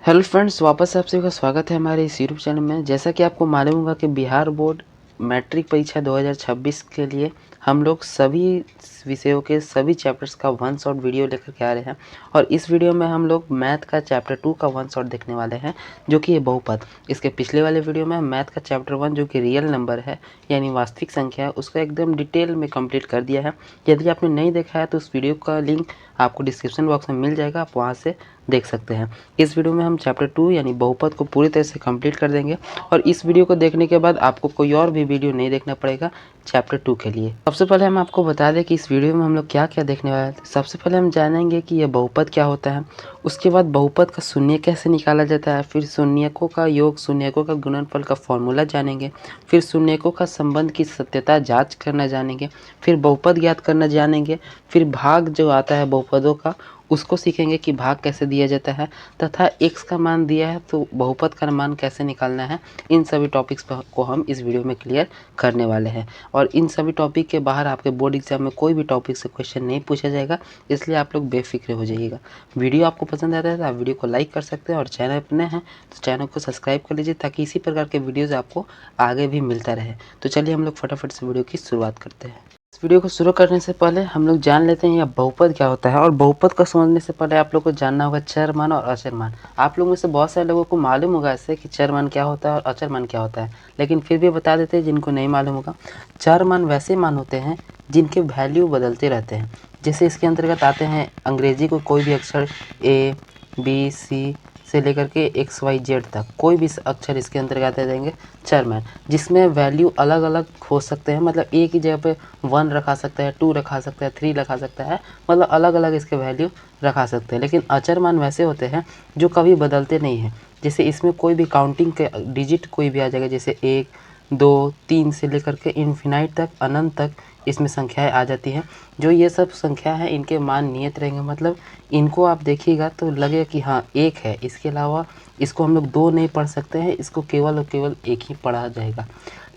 Hello friends, वापस से आप सभी का स्वागत है हमारे इस यूट्यूब चैनल में। जैसा कि आपको मालूम होगा कि बिहार बोर्ड मैट्रिक परीक्षा 2026 के लिए हम लोग सभी विषयों के सभी चैप्टर्स का वन शॉट वीडियो लेकर के आ रहे हैं। और इस वीडियो में हम लोग मैथ का चैप्टर 2 का वन शॉट देखने वाले हैं, जो कि ये बहुपद। इसके पिछले वाले वीडियो में मैथ का चैप्टर 1 जो कि रियल नंबर है यानी वास्तविक संख्या है, उसका एकदम डिटेल में कंप्लीट कर दिया है। यदि आपने नहीं देखा है तो उस वीडियो का लिंक आपको डिस्क्रिप्शन बॉक्स में मिल जाएगा, आप वहाँ से देख सकते हैं। इस वीडियो में हम चैप्टर 2 यानी बहुपद को पूरी तरह से कंप्लीट कर देंगे। और इस वीडियो को देखने के बाद आपको कोई और भी वीडियो नहीं देखना पड़ेगा चैप्टर 2 के लिए। सबसे पहले हम आपको बता दें कि इस वीडियो में हम लोग क्या क्या देखने वाले हैं। सबसे पहले हम जानेंगे कि यह बहुपद क्या होता है, उसके बाद बहुपद का शून्य कैसे निकाला जाता है, फिर शून्यकों का योग, शून्यकों का गुणनफल का फॉर्मूला जानेंगे, फिर शून्यकों का संबंध की सत्यता जांच करना जानेंगे, फिर बहुपद ज्ञात करना जानेंगे, फिर भाग जो आता है बहुपदों का उसको सीखेंगे कि भाग कैसे दिया जाता है, तथा x का मान दिया है तो बहुपद का मान कैसे निकालना है। इन सभी टॉपिक्स को हम इस वीडियो में क्लियर करने वाले हैं। और इन सभी टॉपिक के बाहर आपके बोर्ड एग्जाम में कोई भी टॉपिक से क्वेश्चन नहीं पूछा जाएगा, इसलिए आप लोग बेफिक्र हो जाइएगा। वीडियो आपको पसंद आता है तो आप वीडियो को लाइक कर सकते हैं, और चैनल पर नए हैं तो चैनल को सब्सक्राइब कर लीजिए, ताकि इसी प्रकार के वीडियोज़ आपको आगे भी मिलता रहे। तो चलिए हम लोग फटाफट से वीडियो की शुरुआत करते हैं। इस वीडियो को शुरू करने से पहले हम लोग जान लेते हैं यह बहुपद क्या होता है। और बहुपद को समझने से पहले आप लोग को जानना होगा चर मान और अचर मान। आप लोगों में से बहुत सारे लोगों को मालूम होगा ऐसे कि चर मान क्या होता है और अचर मान क्या होता है, लेकिन फिर भी बता देते हैं जिनको नहीं मालूम होगा। चर मान वैसे मान होते हैं जिनके वैल्यू बदलते रहते हैं। जैसे इसके अंतर्गत आते हैं अंग्रेजी को कोई भी अक्षर A, B, C से लेकर के XYZ तक कोई भी अक्षर इसके अंतर्गत आ जाएंगे चर मान, जिसमें वैल्यू अलग अलग हो सकते हैं। मतलब एक ही जगह पे 1 रखा सकता है, 2 रखा सकता है, 3 रखा सकता है, मतलब अलग अलग इसके वैल्यू रखा सकते हैं। लेकिन अचर मान वैसे होते हैं जो कभी बदलते नहीं हैं। जैसे इसमें कोई भी काउंटिंग के डिजिट कोई भी आ जाएगा, जैसे 1, 2, 3 से लेकर के इन्फिनाइट तक, अनंत तक इसमें संख्याएं आ जाती हैं। जो ये सब संख्या है इनके मान नियत रहेंगे, मतलब इनको आप देखिएगा तो लगेगा कि हाँ एक है, इसके अलावा इसको हम लोग 2 नहीं पढ़ सकते हैं, इसको केवल और केवल एक ही पढ़ा जाएगा।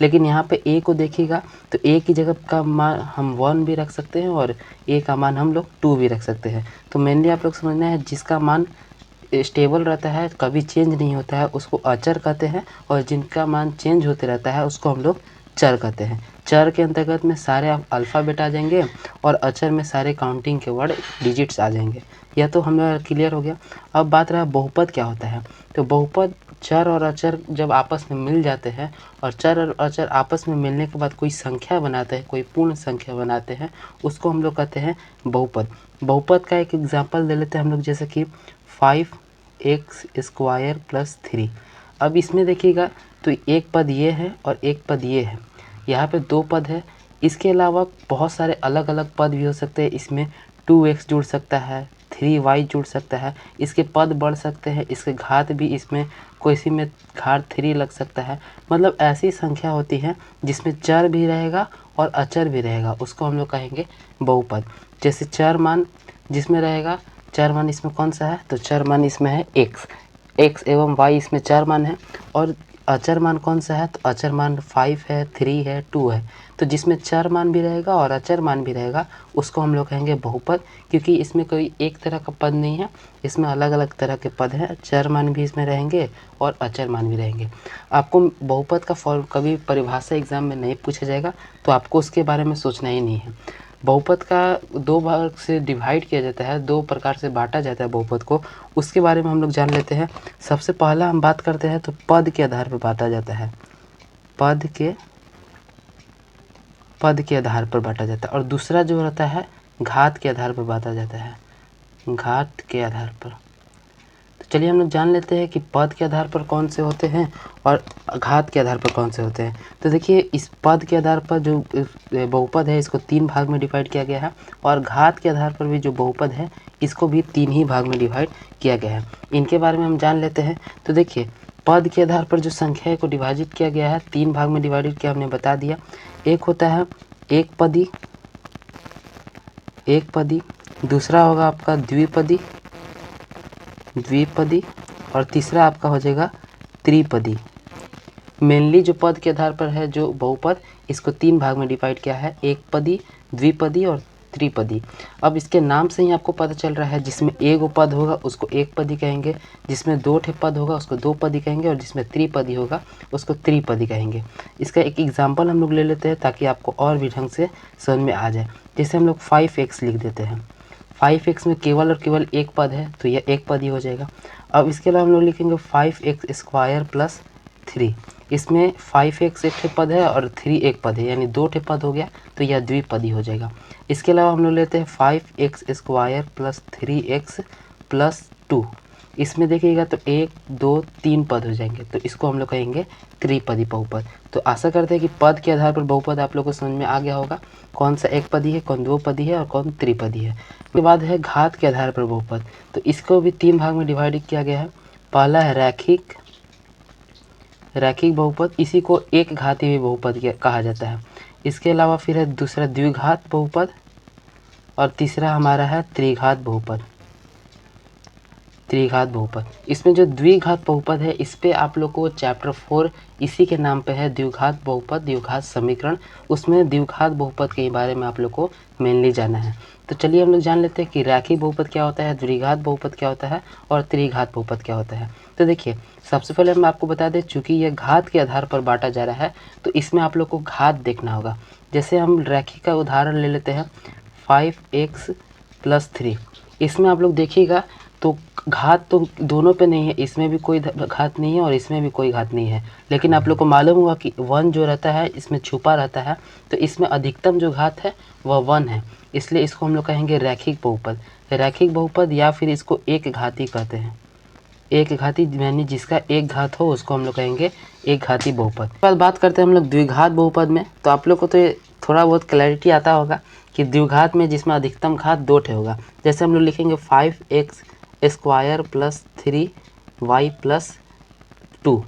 लेकिन यहाँ पे ए को देखिएगा तो ए की जगह का मान हम 1 भी रख सकते हैं और ए का मान हम लोग 2 भी रख सकते हैं। तो मेनली आप लोग समझना है जिसका मान स्टेबल रहता है, कभी चेंज नहीं होता है, उसको अचर कहते हैं। और जिनका मान चेंज होते रहता है उसको हम लोग चर कहते हैं। चर के अंतर्गत में सारे अल्फ़ाबेट आ जाएंगे और अचर में सारे काउंटिंग के वर्ड डिजिट्स आ जाएंगे। यह तो हम लोग क्लियर हो गया। अब बात रहा बहुपद क्या होता है। तो बहुपद चर और अचर जब आपस में मिल जाते हैं और चर और अचर आपस में मिलने के बाद कोई संख्या बनाते हैं, कोई पूर्ण संख्या बनाते हैं, उसको हम लोग कहते हैं बहुपद। बहुपद का एक एग्जाम्पल दे लेते हैं हम लोग, जैसे कि 5x² + 3। अब इसमें देखिएगा तो एक पद ये है और एक पद ये है, यहाँ पे 2 पद है। इसके अलावा बहुत सारे अलग अलग पद भी हो सकते हैं। इसमें 2x जुड़ सकता है, 3y जुड़ सकता है, इसके पद बढ़ सकते हैं, इसके घात भी, इसमें कोई सी में घात 3 लग सकता है। मतलब ऐसी संख्या होती है जिसमें चर भी रहेगा और अचर भी रहेगा, उसको हम लोग कहेंगे बहुपद। जैसे चर मान जिसमें रहेगा, चर मान इसमें कौन सा है, तो चर मान इसमें है x एवं y, इसमें चर मान है। और अचर मान कौन सा है, तो अचर मान 5 है, 3 है, 2 है। तो जिसमें चर मान भी रहेगा और अचर मान भी रहेगा उसको हम लोग कहेंगे बहुपद, क्योंकि इसमें कोई एक तरह का पद नहीं है, इसमें अलग अलग तरह के पद हैं। चर मान भी इसमें रहेंगे और अचर मान भी रहेंगे। आपको बहुपद का फॉर्म कभी परिभाषा एग्जाम में नहीं पूछा जाएगा, तो आपको उसके बारे में सोचना ही नहीं है। बहुपद का 2 भाग से डिवाइड किया जाता है, 2 प्रकार से बांटा जाता है बहुपद को, उसके बारे में हम लोग जान लेते हैं। सबसे पहला हम बात करते हैं तो पद के आधार पर बांटा जाता है, पद के आधार पर बांटा जाता है। और दूसरा जो रहता है घात के आधार पर बांटा जाता है, घात के आधार पर। तो चलिए हम लोग जान लेते हैं कि पद के आधार पर कौन से होते हैं और घात के आधार पर कौन से होते हैं। तो देखिए इस पद के आधार पर जो बहुपद है इसको 3 भाग में डिवाइड किया गया है, और घात के आधार पर भी जो बहुपद है इसको भी 3 ही भाग में डिवाइड किया गया है। इनके बारे में हम जान लेते हैं। तो देखिए पद के आधार पर जो संख्या को विभाजित किया गया है 3 भाग में डिवाइडेड किया, हमने बता दिया। एक होता है एक पदी, दूसरा होगा आपका द्विपदी, और तीसरा आपका हो जाएगा त्रिपदी। मेनली जो पद के आधार पर है जो बहुपद, इसको 3 भाग में डिवाइड किया है, एक पदी, द्विपदी और त्रिपदी। अब इसके नाम से ही आपको पता चल रहा है, जिसमें एक पद होगा उसको एक पदी कहेंगे, जिसमें दो ठे पद होगा उसको दो पदी कहेंगे, और जिसमें त्रिपदी होगा उसको त्रिपदी कहेंगे। इसका एक एग्जाम्पल हम लोग ले लेते हैं ताकि आपको और भी ढंग से समझ में आ जाए। जैसे हम लोग 5x लिख देते हैं, 5x में केवल और केवल एक पद है तो यह एक पद ही हो जाएगा। अब इसके अलावा हम लोग लिखेंगे 5x स्क्वायर प्लस 3। इसमें 5x एक ठे पद है और 3 एक पद है, यानी दो ठे पद हो गया तो यह द्विपदी हो जाएगा। इसके अलावा हम लोग लेते हैं 5x square plus 3x plus 2। इसमें देखिएगा तो एक दो तीन पद हो जाएंगे, तो इसको हम लोग कहेंगे त्रिपदी बहुपद। तो आशा करते हैं कि पद के आधार पर बहुपद आप लोग को समझ में आ गया होगा, कौन सा एक पदी है, कौन दो पदी है और कौन त्रिपदी है। उसके बाद है घात के आधार पर बहुपद, तो इसको भी तीन भाग में डिवाइड किया गया है। पहला है रैखिक बहुपद, इसी को एक घाती भी बहुपद कहा जाता है। इसके अलावा फिर है दूसरा द्विघात बहुपद, और तीसरा हमारा है त्रिघात बहुपद। इसमें जो द्विघात बहुपद है इस पे आप लोग को चैप्टर 4 इसी के नाम पे है, द्विघात बहुपद द्विघात समीकरण। उसमें द्विघात बहुपद के बारे में आप लोग को मेनली जाना है। तो चलिए हम लोग जान लेते हैं कि रैखिक बहुपद क्या होता है, द्विघात बहुपद क्या होता है और त्रिघात बहुपद क्या होता है। तो देखिए, सबसे पहले हम आपको बता दें, चूँकि यह घात के आधार पर बांटा जा रहा है तो इसमें आप लोग को घात देखना होगा। जैसे हम रैखिक का उदाहरण ले लेते हैं 5x प्लस 3। इसमें आप लोग देखिएगा तो घात तो दोनों पे नहीं है, इसमें भी कोई घात नहीं है और इसमें भी कोई घात नहीं है। लेकिन आप लोग को मालूम हुआ कि 1 जो रहता है इसमें छुपा रहता है, तो इसमें अधिकतम जो घात है वह 1 है, इसलिए इसको हम लोग कहेंगे रैखिक बहुपद। रैखिक बहुपद या फिर इसको एक घाती कहते हैं। एक घाती यानी जिसका एक घात हो उसको हम लोग कहेंगे एक घाती बहुपद। बाद बात करते हैं हम लोग द्विघात बहुपद में, तो आप लोग को तो ये थोड़ा बहुत क्लैरिटी आता होगा कि द्विघात में जिसमें अधिकतम घात दो ठे होगा। जैसे हम लोग लिखेंगे 5x square plus 3y plus 2।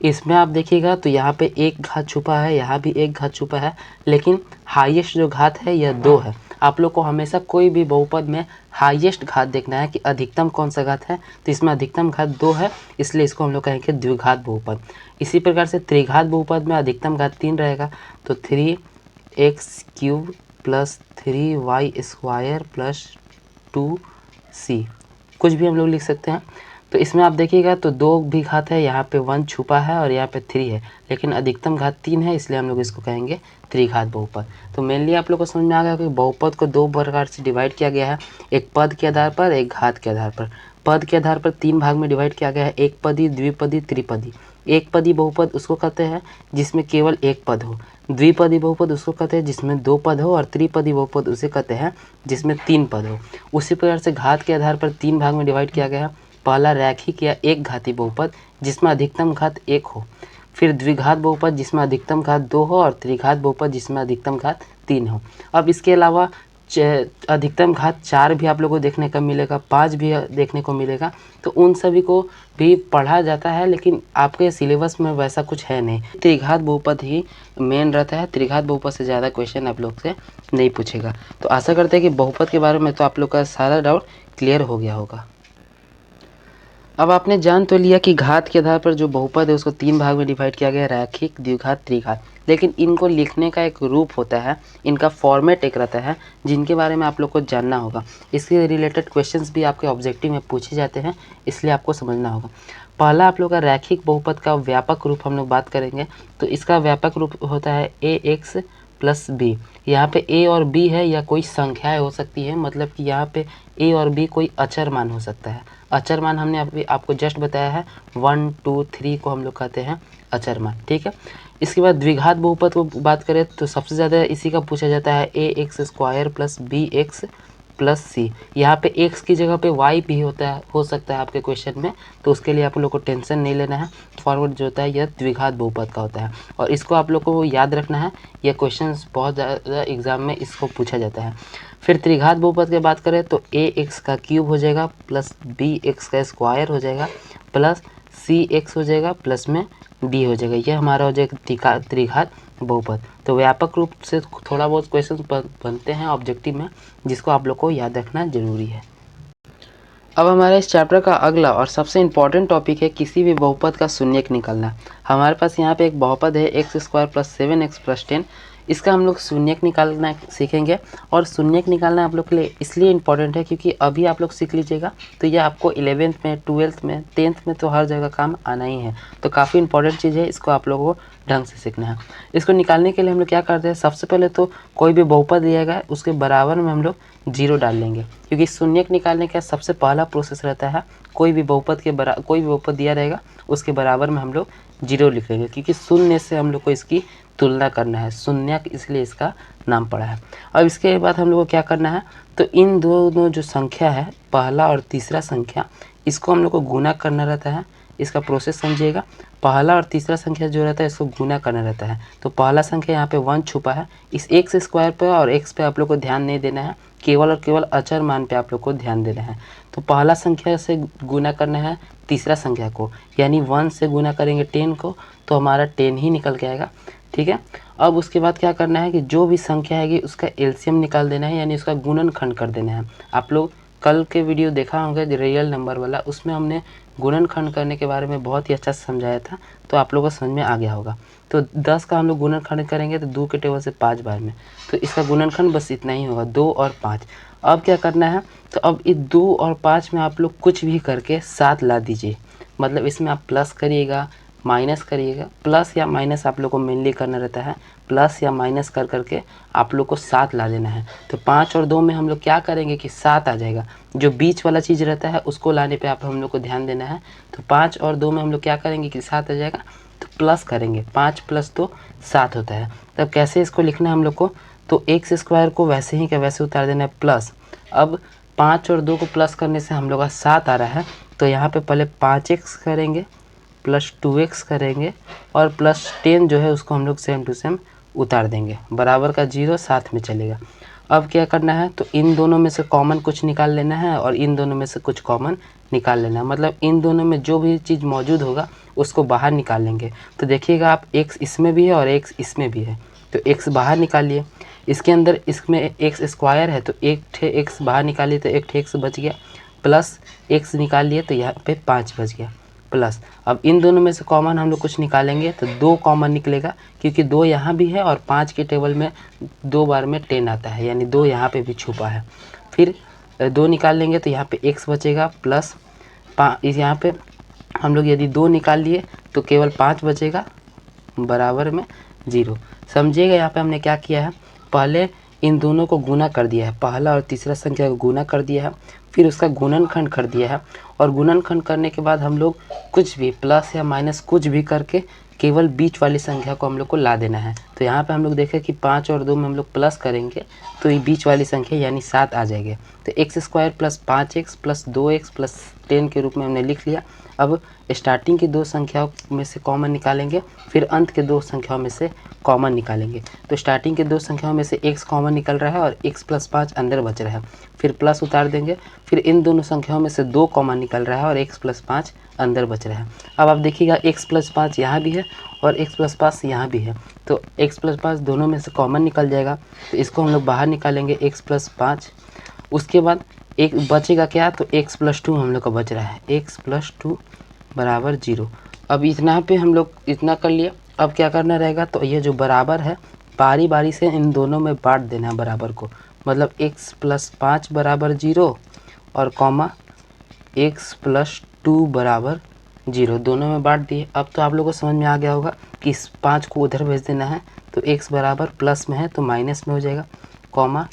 इसमें आप देखिएगा तो यहाँ पे एक घात छुपा है, यहाँ भी एक घात छुपा है, लेकिन हाईएस्ट जो घात है यह 2 है। आप लोग को हमेशा कोई भी बहुपद में हाईएस्ट घात देखना है कि अधिकतम कौन सा घात है, तो इसमें अधिकतम घात 2 है, इसलिए इसको हम लोग कहेंगे द्विघात बहुपद। इसी प्रकार से त्रिघात बहुपद में अधिकतम घात 3 रहेगा, तो 3x³ plus 3y square plus 2c, कुछ भी हम लोग लिख सकते हैं। तो इसमें आप देखिएगा तो दो भी घात है, यहाँ पे 1 छुपा है और यहाँ पे 3 है, लेकिन अधिकतम घात 3 है, इसलिए हम लोग इसको कहेंगे त्रिघात बहुपद। तो मेनली आप लोग को समझ में आ गया कि बहुपद को दो प्रकार से डिवाइड किया गया है, एक पद के आधार पर, एक घात के आधार पर। पद के आधार पर तीन भाग में डिवाइड किया गया है, एक पदी, द्विपदी, त्रिपदी। एक पदी बहुपद उसको कहते हैं जिसमें केवल एक पद हो, द्विपदी बहुपद उसको कहते हैं जिसमें दो पद हो, और त्रिपदी बहुपद उसे कहते हैं जिसमें तीन पद हो। उसी प्रकार से घात के आधार पर तीन भाग में डिवाइड किया गया है। पहला रैखिक या एक घाती बहुपद जिसमें अधिकतम घात 1 हो, फिर द्विघात बहुपद जिसमें अधिकतम घात 2 हो, और त्रिघात बहुपद जिसमें अधिकतम घात 3 हो। अब इसके अलावा अधिकतम घात 4 भी आप लोगों को देखने को मिलेगा, 5 भी देखने को मिलेगा, तो उन सभी को भी पढ़ा जाता है, लेकिन आपके सिलेबस में वैसा कुछ है नहीं। त्रिघात बहुपद ही मेन रहता है, त्रिघात बहुपद से ज़्यादा क्वेश्चन आप लोग से नहीं पूछेगा। तो आशा करते हैं कि बहुपद के बारे में तो आप लोग का सारा डाउट क्लियर हो गया होगा। अब आपने जान तो लिया कि घात के आधार पर जो बहुपद है उसको तीन भाग में डिवाइड किया गया, रैखिक, द्विघात, त्रिघात। लेकिन इनको लिखने का एक रूप होता है, इनका फॉर्मेट एक रहता है, जिनके बारे में आप लोग को जानना होगा। इसके रिलेटेड क्वेश्चंस भी आपके ऑब्जेक्टिव में पूछे जाते हैं, इसलिए आपको समझना होगा। पहला आप लोग का रैखिक बहुपद का व्यापक रूप हम लोग बात करेंगे, तो इसका व्यापक रूप होता है ax प्लस बी। यहाँ पे a और b है या कोई संख्याएं हो सकती है, मतलब कि यहाँ पे a और b कोई अचर मान हो सकता है। अचर मान हमने अभी आपको जस्ट बताया है, 1 2 3 को हम लोग कहते हैं अचर मान, ठीक है। इसके बाद द्विघात बहुपद को बात करें तो सबसे ज़्यादा इसी का पूछा जाता है, ax square plus bx plus c. यहाँ पे x की जगह पे y भी हो सकता है आपके क्वेश्चन में, तो उसके लिए आप लोग को टेंशन नहीं लेना है। फॉरवर्ड जो होता है यह द्विघात बहुपद का होता है, और इसको आप लोग को याद रखना है, यह क्वेश्चन बहुत ज़्यादा एग्जाम में इसको पूछा जाता है। फिर त्रिघात बहुपद की बात करें तो ax का क्यूब हो जाएगा प्लस bx का स्क्वायर हो जाएगा प्लस cx हो जाएगा प्लस में d हो जाएगा, यह हमारा हो जाएगा त्रिघात बहुपद। तो व्यापक रूप से थोड़ा बहुत क्वेश्चन बनते हैं ऑब्जेक्टिव में, जिसको आप लोग को याद रखना जरूरी है। अब हमारे इस चैप्टर का अगला और सबसे इम्पॉर्टेंट टॉपिक है किसी भी बहुपद का शून्यक निकालना। हमारे पास यहाँ पे एक बहुपद है x² प्लस 7x प्लस 10। इसका हम लोग शून्यक निकालना सीखेंगे। और शून्यक निकालना आप लोग के लिए इसलिए इम्पॉर्टेंट है क्योंकि अभी आप लोग सीख लीजिएगा तो ये आपको 11th में, 12th में, 10th में तो हर जगह काम आना ही है। तो काफ़ी इंपॉर्टेंट चीज़ है, इसको आप लोगों को ढंग से सीखना है। इसको निकालने के लिए हम लोग क्या करते हैं, सबसे पहले तो कोई भी बहुपद दिया गया है उसके बराबर में हम लोग 0 डाल लेंगे, क्योंकि शून्यक निकालने का सबसे पहला प्रोसेस रहता है कोई भी बहुपद दिया रहेगा उसके बराबर में हम लोग 0 लिख लेंगे, क्योंकि शून्य से हम लोग को इसकी तुलना करना है, शून्यक इसलिए इसका नाम पड़ा है। अब इसके बाद हम लोग को क्या करना है, तो इन दोनों जो संख्या है, पहला और तीसरा संख्या, इसको हम लोग को गुना करना रहता है। इसका प्रोसेस समझिएगा, पहला और तीसरा संख्या जो रहता है इसको गुना करना रहता है। तो पहला संख्या यहाँ पे 1 छुपा है, इस एक्स स्क्वायर पे और एक्स पे आप लोग को ध्यान नहीं देना है, केवल और केवल अचर मान पे आप लोग को ध्यान देना है। तो पहला संख्या से गुना करना है तीसरा संख्या को, यानी 1 से गुना करेंगे 10 को तो हमारा 10 ही निकल के आएगा। ठीक है, अब उसके बाद क्या करना है कि जो भी संख्या आएगी उसका एलसीएम निकाल देना है, यानी उसका गुणनखंड कर देना है। आप लोग कल के वीडियो देखा होंगे रियल नंबर वाला, उसमें हमने गुणनखंड करने के बारे में बहुत ही अच्छा से समझाया था, तो आप लोगों को समझ में आ गया होगा। तो 10 का हम लोग गुणनखंड करेंगे तो 2 के टेबल से 5 बार में, तो इसका गुणनखंड बस इतना ही होगा, 2 और 5। अब क्या करना है, तो अब इस 2 और 5 में आप लोग कुछ भी करके 7 ला दीजिए। मतलब इसमें आप प्लस करिएगा, माइनस करिएगा, प्लस या माइनस आप लोग को मेनली करना रहता है, प्लस या माइनस कर करके आप लोग को 7 ला देना है। तो 5 और 2 में हम लोग क्या करेंगे कि 7 आ जाएगा, जो बीच वाला चीज़ रहता है उसको लाने पे आप हम लोग को ध्यान देना है। तो 5 और 2 में हम लोग क्या करेंगे कि 7 आ जाएगा, तो प्लस करेंगे, 5 + 2 7 होता है। तब कैसे इसको लिखना है हम लोग को, तो एक्स स्क्वायर को वैसे ही का वैसे उतार देना है प्लस। अब 5 और 2 को प्लस करने से हम लोग का 7 आ रहा है, तो यहाँ पे पहले 5x करेंगे प्लस 2x करेंगे और प्लस 10 जो है उसको हम लोग सेम टू सेम उतार देंगे, बराबर का 0 साथ में चलेगा। अब क्या करना है, तो इन दोनों में से कॉमन कुछ निकाल लेना है और इन दोनों में से कुछ कॉमन निकाल लेना है, मतलब इन दोनों में जो भी चीज़ मौजूद होगा उसको बाहर निकाल लेंगे। तो देखिएगा आप, x इसमें भी है और x इसमें भी है, तो x बाहर निकालिए। इसके अंदर इसमें एक्स स्क्वायर है तो एक ठे एक्स बाहर निकालिए तो एक ठे एक्स बच गया, प्लस एक्स निकाल लिए तो यहाँ पे 5 बच गया प्लस। अब इन दोनों में से कॉमन हम लोग कुछ निकालेंगे तो 2 कॉमन निकलेगा, क्योंकि 2 यहाँ भी है और 5 के टेबल में 2 बार में 10 आता है, यानी 2 यहाँ पे भी छुपा है। फिर 2 निकाल लेंगे तो यहाँ पे x बचेगा प्लस इस यहाँ पे हम लोग यदि 2 निकाल लिए तो केवल 5 बचेगा बराबर में 0। समझिएगा यहाँ पे हमने क्या किया है, पहले इन दोनों को गुना कर दिया है, पहला और तीसरा संख्या को गुना कर दिया है, फिर उसका गुणनखंड कर दिया है, और गुणनखंड करने के बाद हम लोग कुछ भी प्लस या माइनस कुछ भी करके केवल बीच वाली संख्या को हम लोग को ला देना है। तो यहाँ पे हम लोग देखें कि 5 और 2 में हम लोग प्लस करेंगे तो ये बीच वाली संख्या यानी 7 आ जाएगी। तो x square plus 5x plus 2x plus 10 के रूप में हमने लिख लिया। अब स्टार्टिंग की 2 संख्याओं में से कॉमन निकालेंगे, फिर अंत के 2 संख्याओं में से कॉमन निकालेंगे। तो स्टार्टिंग के 2 संख्याओं में से x कॉमन निकल रहा है और x + 5 अंदर बच रहा है, फिर प्लस उतार देंगे, फिर इन दोनों संख्याओं में से 2 कॉमन निकल रहा है और x + 5 अंदर बच रहा है। अब आप देखिएगा x + 5 यहाँ भी है और x + 5 यहाँ भी है, तो x + 5 दोनों में से कॉमन निकल जाएगा, तो इसको हम लोग बाहर निकालेंगे x + 5। उसके बाद एक बचेगा क्या, तो x + 2 हम लोग का बच रहा है, x + 2 बराबर 0। अब इतना पे हम लोग इतना कर लिए। अब क्या करना रहेगा, तो ये जो बराबर है बारी बारी से इन दोनों में बांट देना है बराबर को, मतलब x + 5 बराबर 0 और कॉमा x + 2 बराबर 0 दोनों में बांट दिए। अब तो आप लोगों को समझ में आ गया होगा कि इस 5 को उधर भेज देना है, तो x बराबर प्लस में है तो माइनस में हो जाएगा, कॉमा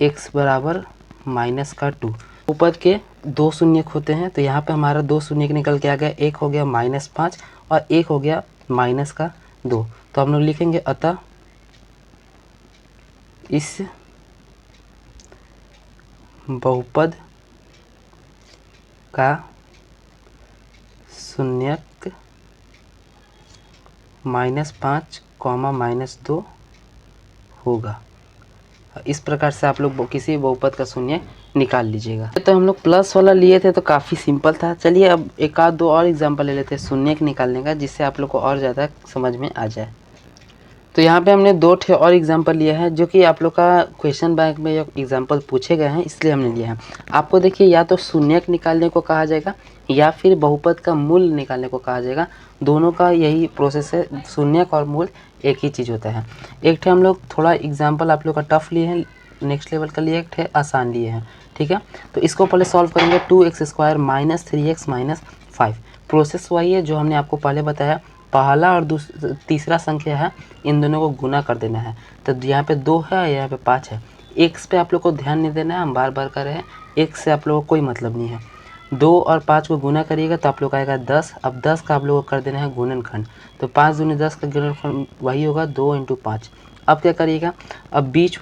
x बराबर -2। ऊपर के 2 शून्यक होते हैं, तो यहाँ पे हमारा 2 शून्यक निकल के आ गया, एक हो गया -5 और एक हो गया -2। तो हम लोग लिखेंगे अतः इस बहुपद का शून्यक -5, -2 होगा। इस प्रकार से आप लोग किसी बहुपद का शून्य निकाल लीजिएगा। तो हम लोग प्लस वाला लिए थे तो काफ़ी सिंपल था। चलिए अब एक आध दो और एग्जांपल ले लेते हैं शून्य निकालने का, जिससे आप लोग को और ज़्यादा समझ में आ जाए। तो यहाँ पे हमने 2 ठे और एग्जांपल लिया है, जो कि आप लोग का क्वेश्चन बैंक में एग्जांपल पूछे गए हैं, इसलिए हमने लिया है। आपको देखिए, या तो शून्यक निकालने को कहा जाएगा या फिर बहुपद का मूल निकालने को कहा जाएगा। दोनों का यही प्रोसेस है, शून्यक और मूल एक ही चीज़ होता है। एक थे हम लोग थोड़ा एग्जाम्पल आप लोग का टफ लिए हैं, नेक्स्ट लेवल का लिए, एक थे आसान लिए हैं, ठीक है। तो इसको पहले सॉल्व करेंगे। 2x² minus 3x minus 5। Process वही है जो हमने आपको पहले बताया। पहला और तीसरा संख्या है, इन दोनों को गुना कर देना है। तो यहाँ पे 2 है, यहाँ पे 5 है। एक्स पे आप लोग को ध्यान नहीं देना है, हम बार बार कर रहे हैं। एक्स से आप लोगों को कोई मतलब नहीं है। 2 और 5 को गुना करिएगा तो आप लोग का आएगा 10। अब 10 का आप लोगों को कर देना है गुणनखंड। तो 5 दूनी 10 का गुणनखंड वही होगा 2 × 5। अब क्या करिएगा, अब बीच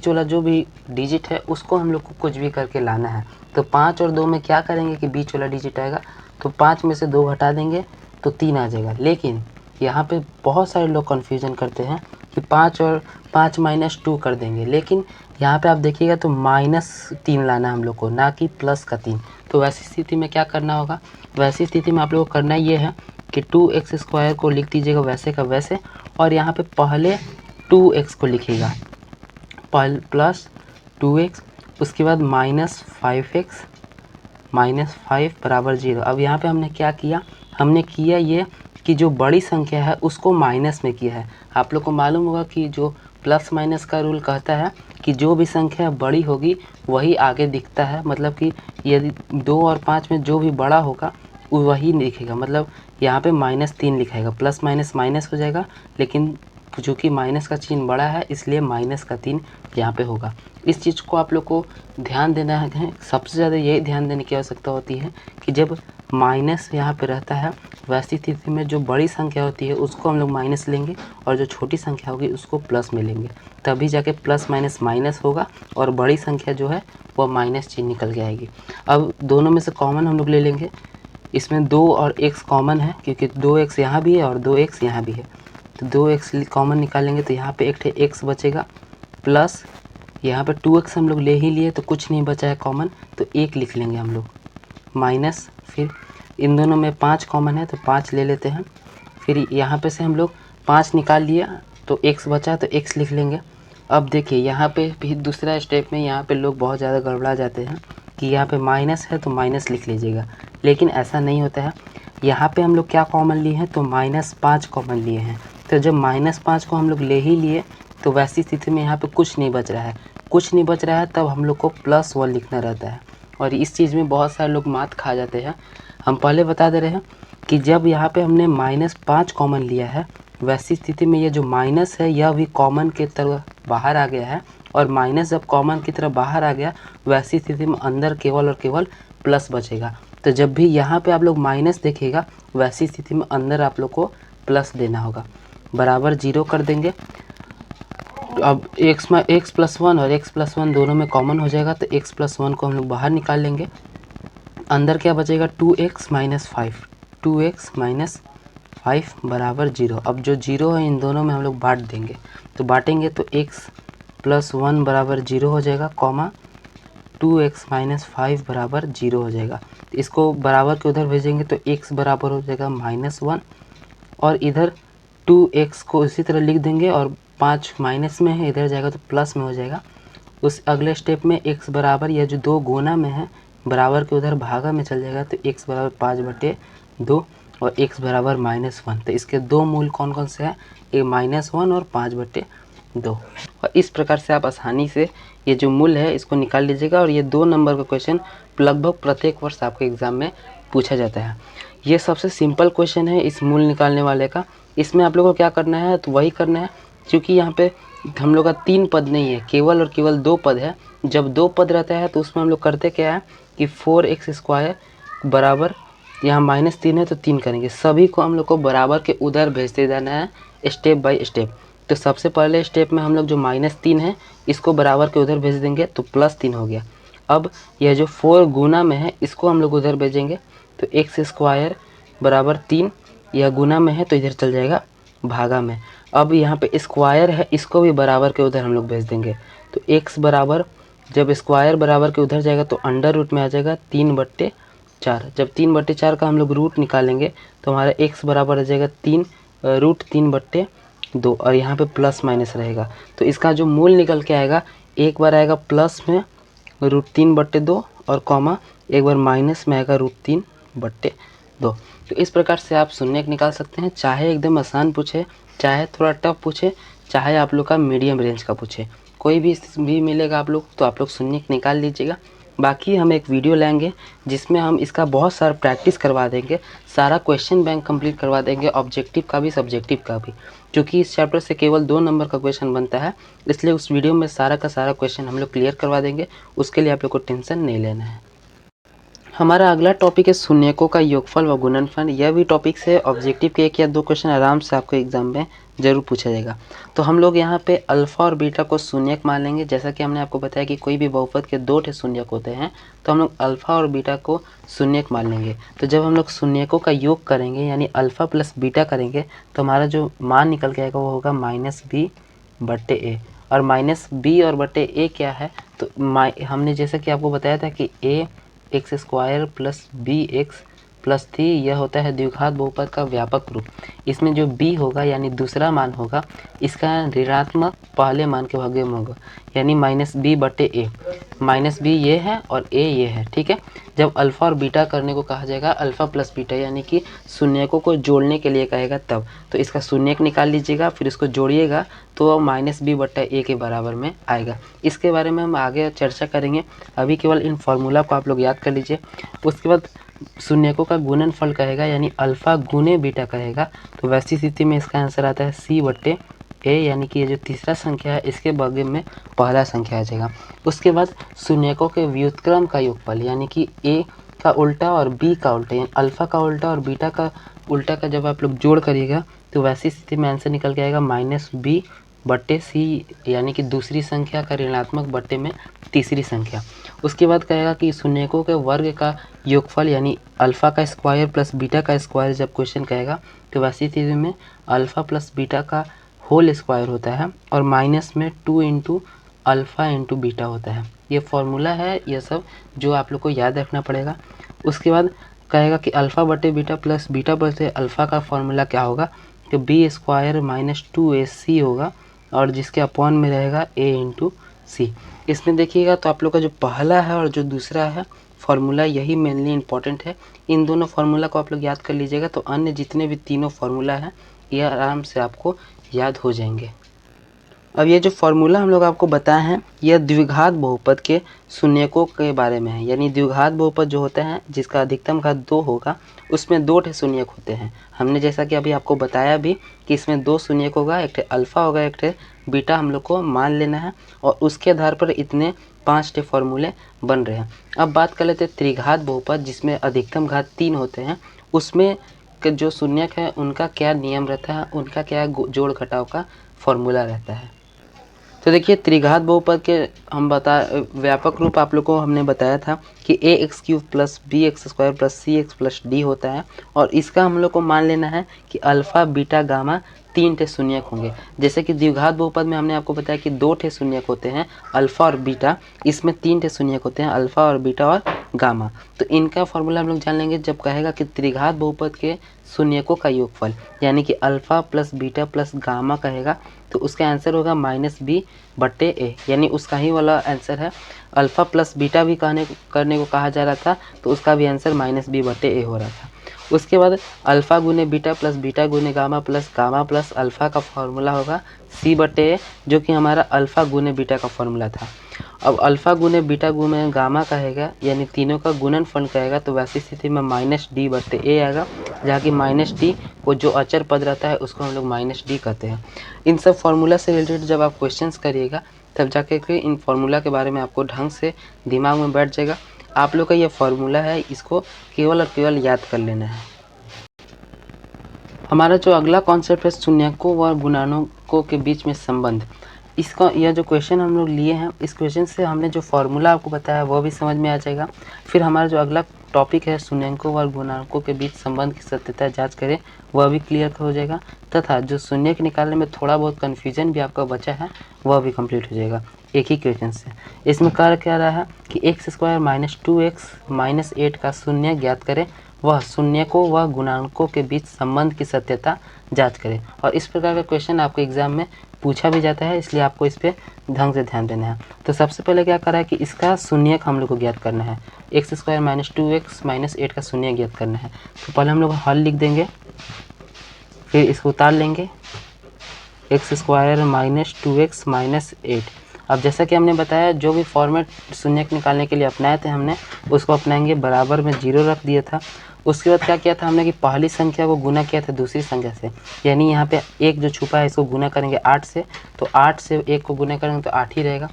वाला जो भी डिजिट है उसको हम लोग को कुछ भी करके लाना है। तो 5 और 2 में क्या करेंगे कि बीच वाला डिजिट आएगा, तो 5 में से 2 घटा देंगे तो 3 आ जाएगा। लेकिन यहाँ पे बहुत सारे लोग कन्फ्यूजन करते हैं कि 5 और 5 माइनस 2 कर देंगे, लेकिन यहाँ पे आप देखिएगा तो -3 लाना है हम लोग को, ना कि प्लस का 3। तो वैसी स्थिति में क्या करना होगा, वैसी स्थिति में आप लोगों को करना ये है कि 2x² को लिख दीजिएगा वैसे का वैसे, और यहाँ पे पहले 2x को लिखिएगा प्लस 2x, उसके बाद -5x -5 बराबर 0। अब यहाँ पे हमने क्या किया, हमने किया ये कि जो बड़ी संख्या है उसको माइनस में किया है। आप लोग को मालूम होगा कि जो प्लस माइनस का रूल कहता है कि जो भी संख्या बड़ी होगी वही आगे दिखता है। मतलब कि यदि 2 और 5 में जो भी बड़ा होगा वही दिखेगा। मतलब यहाँ पे -3 लिखाएगा, प्लस माइनस माइनस हो जाएगा, लेकिन चूँकि माइनस का चिन्ह बड़ा है इसलिए -3 यहाँ पे होगा। इस चीज़ को आप लोग को ध्यान देना है। सबसे ज़्यादा यही ध्यान देने की आवश्यकता होती है कि जब माइनस यहाँ पे रहता है वैसी स्थिति में जो बड़ी संख्या होती है उसको हम लोग माइनस लेंगे और जो छोटी संख्या होगी उसको प्लस में लेंगे, तभी जाके प्लस माइनस माइनस होगा और बड़ी संख्या जो है वह माइनस चिन्ह निकल के आएगी। अब दोनों में से कॉमन हम लोग ले लेंगे। इसमें 2 और x कॉमन है क्योंकि 2x यहाँ भी है और 2x यहाँ भी है। तो 2x कॉमन निकालेंगे तो यहाँ पे एक ठे x बचेगा, प्लस यहाँ पे 2x हम लोग ले ही लिए तो कुछ नहीं बचा है कॉमन, तो 1 लिख लेंगे हम लोग, माइनस फिर इन दोनों में 5 कॉमन है तो 5 ले लेते हैं। फिर यहाँ पे से हम लोग 5 निकाल लिया तो x बचा तो x लिख लेंगे। अब देखिए यहाँ पे भी दूसरा स्टेप में यहाँ पे लोग बहुत ज़्यादा गड़बड़ा जाते हैं कि यहाँ पे माइनस है तो माइनस लिख लीजिएगा, लेकिन ऐसा नहीं होता है। यहाँ पे हम लोग क्या कॉमन लिए हैं, तो -5 कॉमन लिए हैं। तो जब -5 को हम लोग ले ही लिए तो वैसी स्थिति में यहाँ पे कुछ नहीं बच रहा है, कुछ नहीं बच रहा है, तब हम लोग को +1 लिखना रहता है। और इस चीज़ में बहुत सारे लोग मात खा जाते हैं। हम पहले बता दे रहे हैं कि जब यहाँ पे हमने -5 कॉमन लिया है वैसी स्थिति में ये जो माइनस है यह भी कॉमन की तरफ बाहर आ गया है, और माइनस जब कॉमन की तरफ बाहर आ गया वैसी स्थिति में अंदर केवल और केवल प्लस बचेगा। तो जब भी यहाँ पे आप लोग माइनस देखेगा वैसी स्थिति में अंदर आप लोग को प्लस देना होगा। बराबर 0 कर देंगे। अब x +1 और x +1 दोनों में कॉमन हो जाएगा तो x +1 को हम लोग बाहर निकाल लेंगे। अंदर क्या बचेगा, 2x - 5, 2x - 5 बराबर 0। अब जो 0 है इन दोनों में हम लोग बांट देंगे, तो बांटेंगे तो x +1 बराबर 0 हो जाएगा, कॉमा 2x - 5 बराबर 0 हो जाएगा। तो इसको बराबर के उधर भेजेंगे तो x बराबर हो जाएगा -1, और इधर 2x को इसी तरह लिख देंगे और 5 माइनस में है, इधर जाएगा तो प्लस में हो जाएगा। उस अगले स्टेप में x बराबर, यह जो 2 गुना में है बराबर के उधर भागा में चल जाएगा, तो x बराबर 5/2 और x बराबर -1। तो इसके दो मूल कौन कौन से हैं, ये -1 और 5/2। और इस प्रकार से आप आसानी से ये जो मूल है इसको निकाल लीजिएगा। और ये 2 नंबर का क्वेश्चन लगभग प्रत्येक वर्ष आपके एग्ज़ाम में पूछा जाता है। ये सबसे सिंपल क्वेश्चन है इस मूल निकालने वाले का। इसमें आप लोगों को क्या करना है, तो वही करना है, क्योंकि यहाँ पे हम लोग का 3 पद नहीं है, केवल और केवल 2 पद है। जब 2 पद रहता है तो उसमें हम लोग करते क्या है कि 4x² बराबर, यहाँ -3 है तो 3 करेंगे, सभी को हम लोग को बराबर के उधर भेजते जाना है स्टेप बाय स्टेप। तो सबसे पहले स्टेप में हम लोग जो -3 है इसको बराबर के उधर भेज देंगे तो +3 हो गया। अब यह जो 4 गुना में है इसको हम लोग उधर भेजेंगे तो x² बराबर 3, यह गुना में है तो इधर चल जाएगा भागा में। अब यहाँ पे स्क्वायर है, इसको भी बराबर के उधर हम लोग भेज देंगे तो x बराबर, जब स्क्वायर बराबर के उधर जाएगा तो अंडर रूट में आ जाएगा 3/4। जब 3/4 का हम लोग रूट निकालेंगे तो हमारा x बराबर आ जाएगा 3√3/2, और यहाँ पे प्लस माइनस रहेगा। तो इसका जो मूल निकल के आएगा, एक बार आएगा प्लस में √3/2 और कॉमा, एक बार माइनस में आएगा √3/2। तो इस प्रकार से आप शून्य निकाल सकते हैं, चाहे एकदम आसान पूछे चाहे थोड़ा टफ पूछे, चाहे आप लोग का मीडियम रेंज का पूछे, कोई भी मिलेगा आप लोग तो आप लोग शून्य निकाल लीजिएगा। बाकी हम एक वीडियो लाएंगे जिसमें हम इसका बहुत सारा प्रैक्टिस करवा देंगे, सारा क्वेश्चन बैंक कंप्लीट करवा देंगे, ऑब्जेक्टिव का भी सब्जेक्टिव का भी, क्योंकि इस चैप्टर से केवल 2 नंबर का क्वेश्चन बनता है, इसलिए उस वीडियो में सारा का सारा क्वेश्चन हम लोग क्लियर करवा देंगे। उसके लिए आप लोग को टेंशन नहीं लेना है। हमारा अगला टॉपिक है शून्यकों का योगफल व गुणनफल। यह भी टॉपिक से ऑब्जेक्टिव के 1 या 2 क्वेश्चन आराम से आपको एग्जाम में जरूर पूछा जाएगा। तो हम लोग यहाँ पे अल्फा और बीटा को शून्यक मान लेंगे। जैसा कि हमने आपको बताया कि कोई भी बहुपद के 2 ठे शून्यक होते हैं, तो हम लोग अल्फा और बीटा को शून्यक मान लेंगे। तो जब हम लोग शून्यकों का योग करेंगे यानी अल्फा प्लस बीटा करेंगे तो हमारा जो मान निकल के आएगा वो होगा -b/a। और -b और बटे a क्या है, तो हमने जैसा कि आपको बताया था कि ax² प्लस bx प्लस 3 यह होता है द्विघात बहुपद का व्यापक रूप। इसमें जो b होगा यानी दूसरा मान होगा, इसका ऋणात्मक पहले मान के भागे में होगा, यानी -b/a। -b ये है और a ये है, ठीक है। जब अल्फा और बीटा करने को कहा जाएगा, अल्फा प्लस बीटा यानी कि शून्यकों को जोड़ने के लिए कहेगा तब, तो इसका शून्यक निकाल लीजिएगा, फिर इसको जोड़िएगा तो -b/a के बराबर में आएगा। इसके बारे में हम आगे चर्चा करेंगे, अभी केवल इन फॉर्मूला को आप लोग याद कर लीजिए। उसके बाद शून्यकों का गुणनफल कहेगा यानी अल्फा गुने बीटा कहेगा, तो वैसी स्थिति में इसका आंसर आता है c/a, यानी कि ये जो तीसरा संख्या है इसके बगल में पहला संख्या आ जाएगा। उसके बाद शून्यकों के व्युत्क्रम का योगफल यानी कि a का उल्टा और b का उल्टा, यानी अल्फा का उल्टा और बीटा का उल्टा का जब आप लोग जोड़ करिएगा तो वैसी स्थिति में आंसर निकल के आएगा -b/c, यानी कि दूसरी संख्या का ऋणात्मक बट्टे में तीसरी संख्या। उसके बाद कहेगा कि शून्यकों के वर्ग का योगफल यानी अल्फा का स्क्वायर प्लस बीटा का स्क्वायर जब क्वेश्चन कहेगा तो वैसी स्थिति में अल्फा प्लस बीटा का होल स्क्वायर होता है और माइनस में 2 × अल्फा × बीटा होता है। ये फॉर्मूला है, ये सब जो आप लोग को याद रखना पड़ेगा। उसके बाद कहेगा कि अल्फा बटे बीटा प्लस बीटा बटे अल्फा का फॉर्मूला क्या होगा, कि b² - 2ac होगा और जिसके अपॉन में रहेगा a × c। इसमें देखिएगा तो आप लोग का जो पहला है और जो दूसरा है फार्मूला, यही मेनली इंपॉर्टेंट है। इन दोनों फार्मूला को आप लोग याद कर लीजिएगा तो अन्य जितने भी तीनों फार्मूला हैं ये आराम से आपको याद हो जाएंगे। अब ये जो फार्मूला हम लोग आपको बताए हैं यह द्विघात बहुपद के शून्यकों के बारे में है, यानी द्विघात बहुपद जो होते हैं जिसका अधिकतम घात 2 होगा उसमें 2 ठे शून्यक होते हैं। हमने जैसा कि अभी आपको बताया भी कि इसमें 2 शून्यक होगा, एक ठे अल्फा होगा, एक ठे बीटा हम लोग को मान लेना है और उसके आधार पर इतने 5 ठे फॉर्मूले बन रहे हैं। अब बात कर लेते हैं त्रिघात बहुपद जिसमें अधिकतम घात 3 होते हैं, उसमें जो शून्यक है उनका क्या नियम रहता है, उनका क्या जोड़ घटाव का फॉर्मूला रहता है। तो देखिए त्रिघात बहुपद के हम व्यापक रूप आप लोग को हमने बताया था कि ax³ plus bx² plus cx plus d होता है और इसका हम लोग को मान लेना है कि अल्फा बीटा गामा 3 ठे शून्यक होंगे। जैसे कि द्विघात बहुपद में हमने आपको बताया कि 2 ठे शून्यक होते हैं अल्फा और बीटा, इसमें 3 ठे शून्यक होते हैं अल्फा और बीटा और गामा। तो इनका फॉर्मूला हम लोग जान लेंगे जब कहेगा कि त्रिघात बहुपद के शून्यकों का योगफल यानी कि alpha plus beta plus gamma कहेगा तो उसका आंसर होगा -b/a, यानी उसका ही वाला आंसर है। अल्फा प्लस बीटा भी करने को कहा जा रहा था तो उसका भी आंसर -b/a हो रहा था। उसके बाद अल्फा गुने बीटा प्लस बीटा गुने गामा प्लस अल्फा का फॉर्मूला होगा c/a, जो कि हमारा अल्फा गुने बीटा का फॉर्मूला था। अब अल्फा गुने बीटा गुने गामा कहेगा यानी तीनों का गुणनफल कहेगा तो वैसी स्थिति में -d/a आएगा, जहाँ की -d को जो अचर पद रहता है उसको हम लोग -d कहते हैं। इन सब फार्मूला से रिलेटेड जब आप क्वेश्चंस करिएगा तब जाके के इन फार्मूला के बारे में आपको ढंग से दिमाग में बैठ जाएगा। आप लोग का ये फार्मूला है, इसको केवल और केवल याद कर लेना है। हमारा जो अगला कॉन्सेप्ट है शून्यकों व गुणानकों के बीच में संबंध, इसका यह जो क्वेश्चन हम लोग लिए हैं इस क्वेश्चन से हमने जो फार्मूला आपको बताया वह भी समझ में आ जाएगा। फिर हमारा जो अगला टॉपिक है शून्यकों व गुणानकों के बीच संबंध की सत्यता जांच करें वह भी क्लियर हो जाएगा, तथा जो शून्य के निकालने में थोड़ा बहुत कन्फ्यूजन भी आपका बचा है वह भी कंप्लीट हो जाएगा एक ही क्वेश्चन से। इसमें कार्य क्या रहा है कि x² - 2x - 8 का शून्य ज्ञात करें, वह शून्यकों व गुणानकों के बीच संबंध की सत्यता जांच करें। और इस प्रकार का क्वेश्चन आपको एग्जाम में पूछा भी जाता है, इसलिए आपको इस पर ढंग से ध्यान देना है। तो सबसे पहले क्या करा है कि इसका शून्यक हम लोग को ज्ञात करना है, x² - 2x - 8 का शून्य ज्ञात करना है। तो पहले हम लोग हल लिख देंगे, फिर इसको उतार लेंगे, x square minus 2x minus 8। अब जैसा कि हमने बताया जो भी फॉर्मेट शून्यक निकालने के लिए अपनाए थे हमने उसको अपनाएंगे, बराबर में 0 रख दिया था। उसके बाद क्या किया था हमने कि पहली संख्या को गुना किया था दूसरी संख्या से, यानी यहाँ पे 1 जो छुपा है इसको गुना करेंगे 8 से, तो 8 से 1 को गुना करेंगे तो 8 ही रहेगा।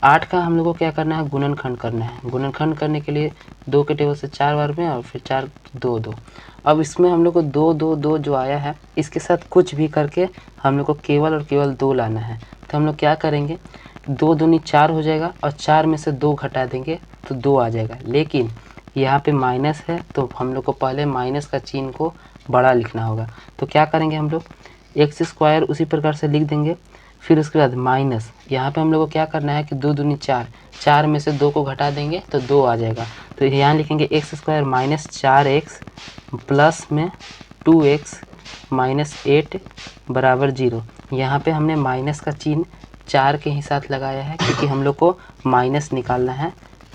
8 का हम लोग को क्या करना है, गुणनखंड करना है। गुणनखंड करने के लिए 2 के टेबल से 4 बार में और फिर 4 2 2। अब इसमें हम लोग को 2 2 2 जो आया है इसके साथ कुछ भी करके हम लोग को केवल और केवल 2 लाना है। तो हम लोग क्या करेंगे, 2 दूनी 4 हो जाएगा और 4 में से 2 घटा देंगे तो 2 आ जाएगा। लेकिन यहाँ पे माइनस है तो हम लोग को पहले माइनस का चिन्ह को बड़ा लिखना होगा। तो क्या करेंगे हम लोग, एक्स स्क्वायर उसी प्रकार से लिख देंगे। फिर उसके बाद माइनस, यहाँ पे हम लोग को क्या करना है कि 2 दूनी 4, 4 में से 2 को घटा देंगे तो 2 आ जाएगा। तो यहाँ लिखेंगे x square minus 4x plus में 2x माइनस 8 बराबर 0। यहाँ पे हमने माइनस का चिन्ह 4 के ही साथ लगाया है क्योंकि हम लोग को माइनस निकालना है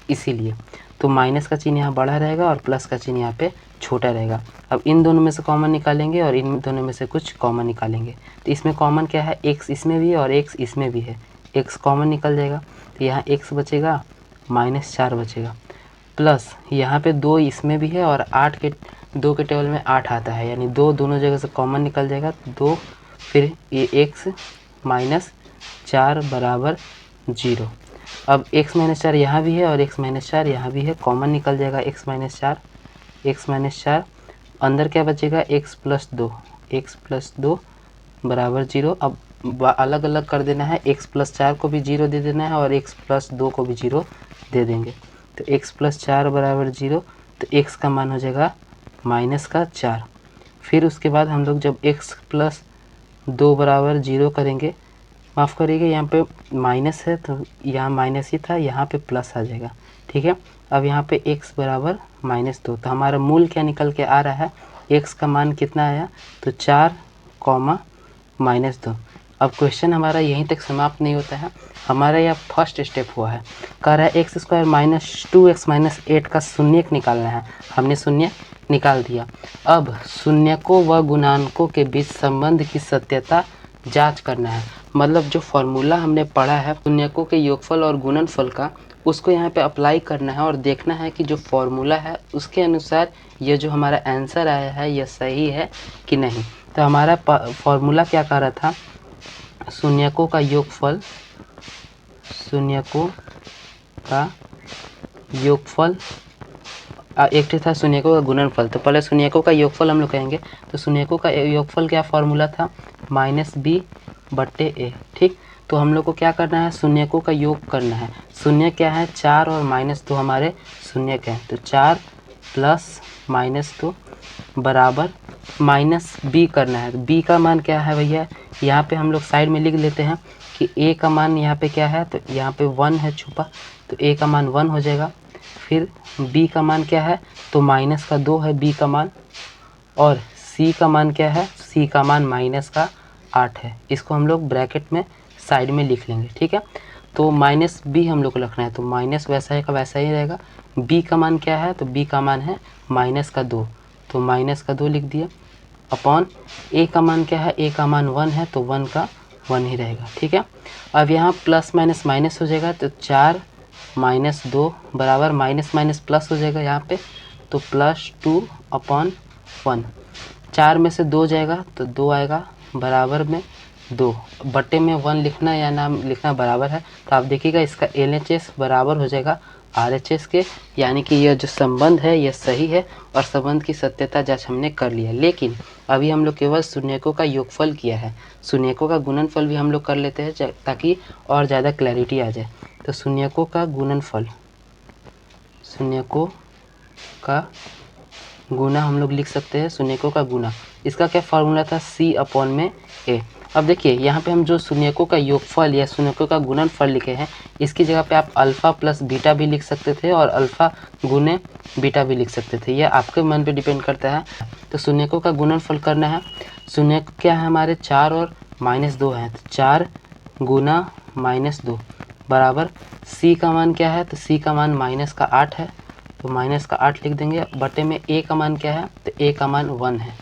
इसीलिए। तो माइनस का चिन्ह यहाँ बड़ा रहेगा और प्लस का चिन्ह यहाँ पे छोटा रहेगा। अब इन दोनों में से कॉमन निकालेंगे और इन दोनों में से कुछ कॉमन निकालेंगे। तो इसमें कॉमन क्या है, x इसमें भी है और x इसमें भी है, x कॉमन निकल जाएगा। तो यहाँ x बचेगा माइनस 4 बचेगा, प्लस यहाँ पे 2 इसमें भी है और 2 के टेबल में 8 आता है, यानी 2 दोनों जगह से कॉमन निकल जाएगा। 2 फिर ये x माइनस 4 बराबर 0। अब x माइनस 4 यहाँ भी है और x माइनस 4 यहाँ भी है, कॉमन निकल जाएगा x माइनस 4 अंदर क्या बचेगा, x प्लस 2 बराबर 0। अब अलग अलग कर देना है, x प्लस 4 को भी 0 दे देना है और x प्लस 2 को भी 0 दे देंगे। तो x प्लस 4 बराबर 0, तो x का मान हो जाएगा माइनस का 4। फिर उसके बाद हम लोग जब x प्लस 2 बराबर 0 करेंगे, माफ़ करिएगा यहाँ पे माइनस है तो यहाँ माइनस ही था, यहाँ पे प्लस आ जाएगा। ठीक है, अब यहाँ पे x बराबर माइनस 2, तो हमारा मूल क्या निकल के आ रहा है, x का मान कितना आया, तो 4 माइनस 2। अब क्वेश्चन हमारा यहीं तक समाप्त नहीं होता है, हमारा यह फर्स्ट स्टेप हुआ है। कह रहा है x square minus 2x minus 8 का शून्यक निकालना है। हमने शून्य निकाल दिया। अब शून्यकों व गुणांकों के बीच संबंध की सत्यता जांच करना है। मतलब जो फॉर्मूला हमने पढ़ा है शून्यकों के योगफल और गुणनफल का, उसको यहाँ पे अप्लाई करना है और देखना है कि जो फॉर्मूला है उसके अनुसार ये जो हमारा आंसर आया है यह सही है कि नहीं। तो हमारा फॉर्मूला क्या कह रहा था, शून्यकों का योगफल एक था शून्यकों का गुणनफल। तो पहले शून्यकों का योगफल हम लोग कहेंगे। तो शून्यकों का योगफल क्या फॉर्मूला था, -b/a। ठीक, तो हम लोग को क्या करना है, शून्यकों का योग करना है। शून्य क्या है, 4 और -2 हमारे शून्यक हैं। तो 4 प्लस -2 बराबर -b करना है। तो b का मान क्या है भैया, यहाँ पे हम लोग साइड में लिख लेते हैं कि a का मान यहाँ पे क्या है, तो यहाँ पे 1 है छुपा, तो a का मान 1 हो जाएगा। फिर b का मान क्या है, तो माइनस का 2 है b का मान, और c का मान क्या है, c का मान -8 है। इसको हम लोग ब्रैकेट में साइड में लिख लेंगे। ठीक है, तो -b हम लोग को रखना है, तो माइनस वैसा है का वैसा ही रहेगा। b का मान क्या है, तो b का मान है -2, तो -2 लिख दिया, अपॉन a का मान क्या है, a का मान 1 है, तो 1 का 1 ही रहेगा। ठीक है, अब यहाँ प्लस माइनस माइनस हो जाएगा, तो 4 -2 बराबर माइनस माइनस प्लस हो जाएगा यहाँ पे, तो +2/1। 4 में से 2 जाएगा तो 2 आएगा, बराबर में 2, बटे में 1 लिखना या नाम लिखना बराबर है। तो आप देखिएगा इसका LHS बराबर हो जाएगा RHS के, यानी कि यह जो संबंध है यह सही है और संबंध की सत्यता जांच हमने कर लिया। लेकिन अभी हम लोग केवल शून्यकों का योगफल किया है, शून्यकों का गुणनफल भी हम लोग कर लेते हैं ताकि और ज़्यादा क्लैरिटी आ जाए। तो शून्यकों का गुणनफल, शून्यकों का गुना हम लोग लिख सकते हैं, शून्यकों का गुना। इसका क्या फार्मूला था, C/a। अब देखिए यहाँ पे हम जो शून्यकों का योगफल या शून्यकों का गुणनफल लिखे हैं, इसकी जगह पे आप अल्फ़ा प्लस बीटा भी लिख सकते थे और अल्फ़ा गुने बीटा भी लिख सकते थे, यह आपके मन पे डिपेंड करता है। तो शून्यकों का गुणनफल करना है। शून्य क्या है हमारे, 4 और -2 हैं, तो 4 गुना -2 बराबर C का मान क्या है, तो C का मान -8 है, तो -8 लिख देंगे, बटे में a का मान क्या है, तो a का मान 1 है।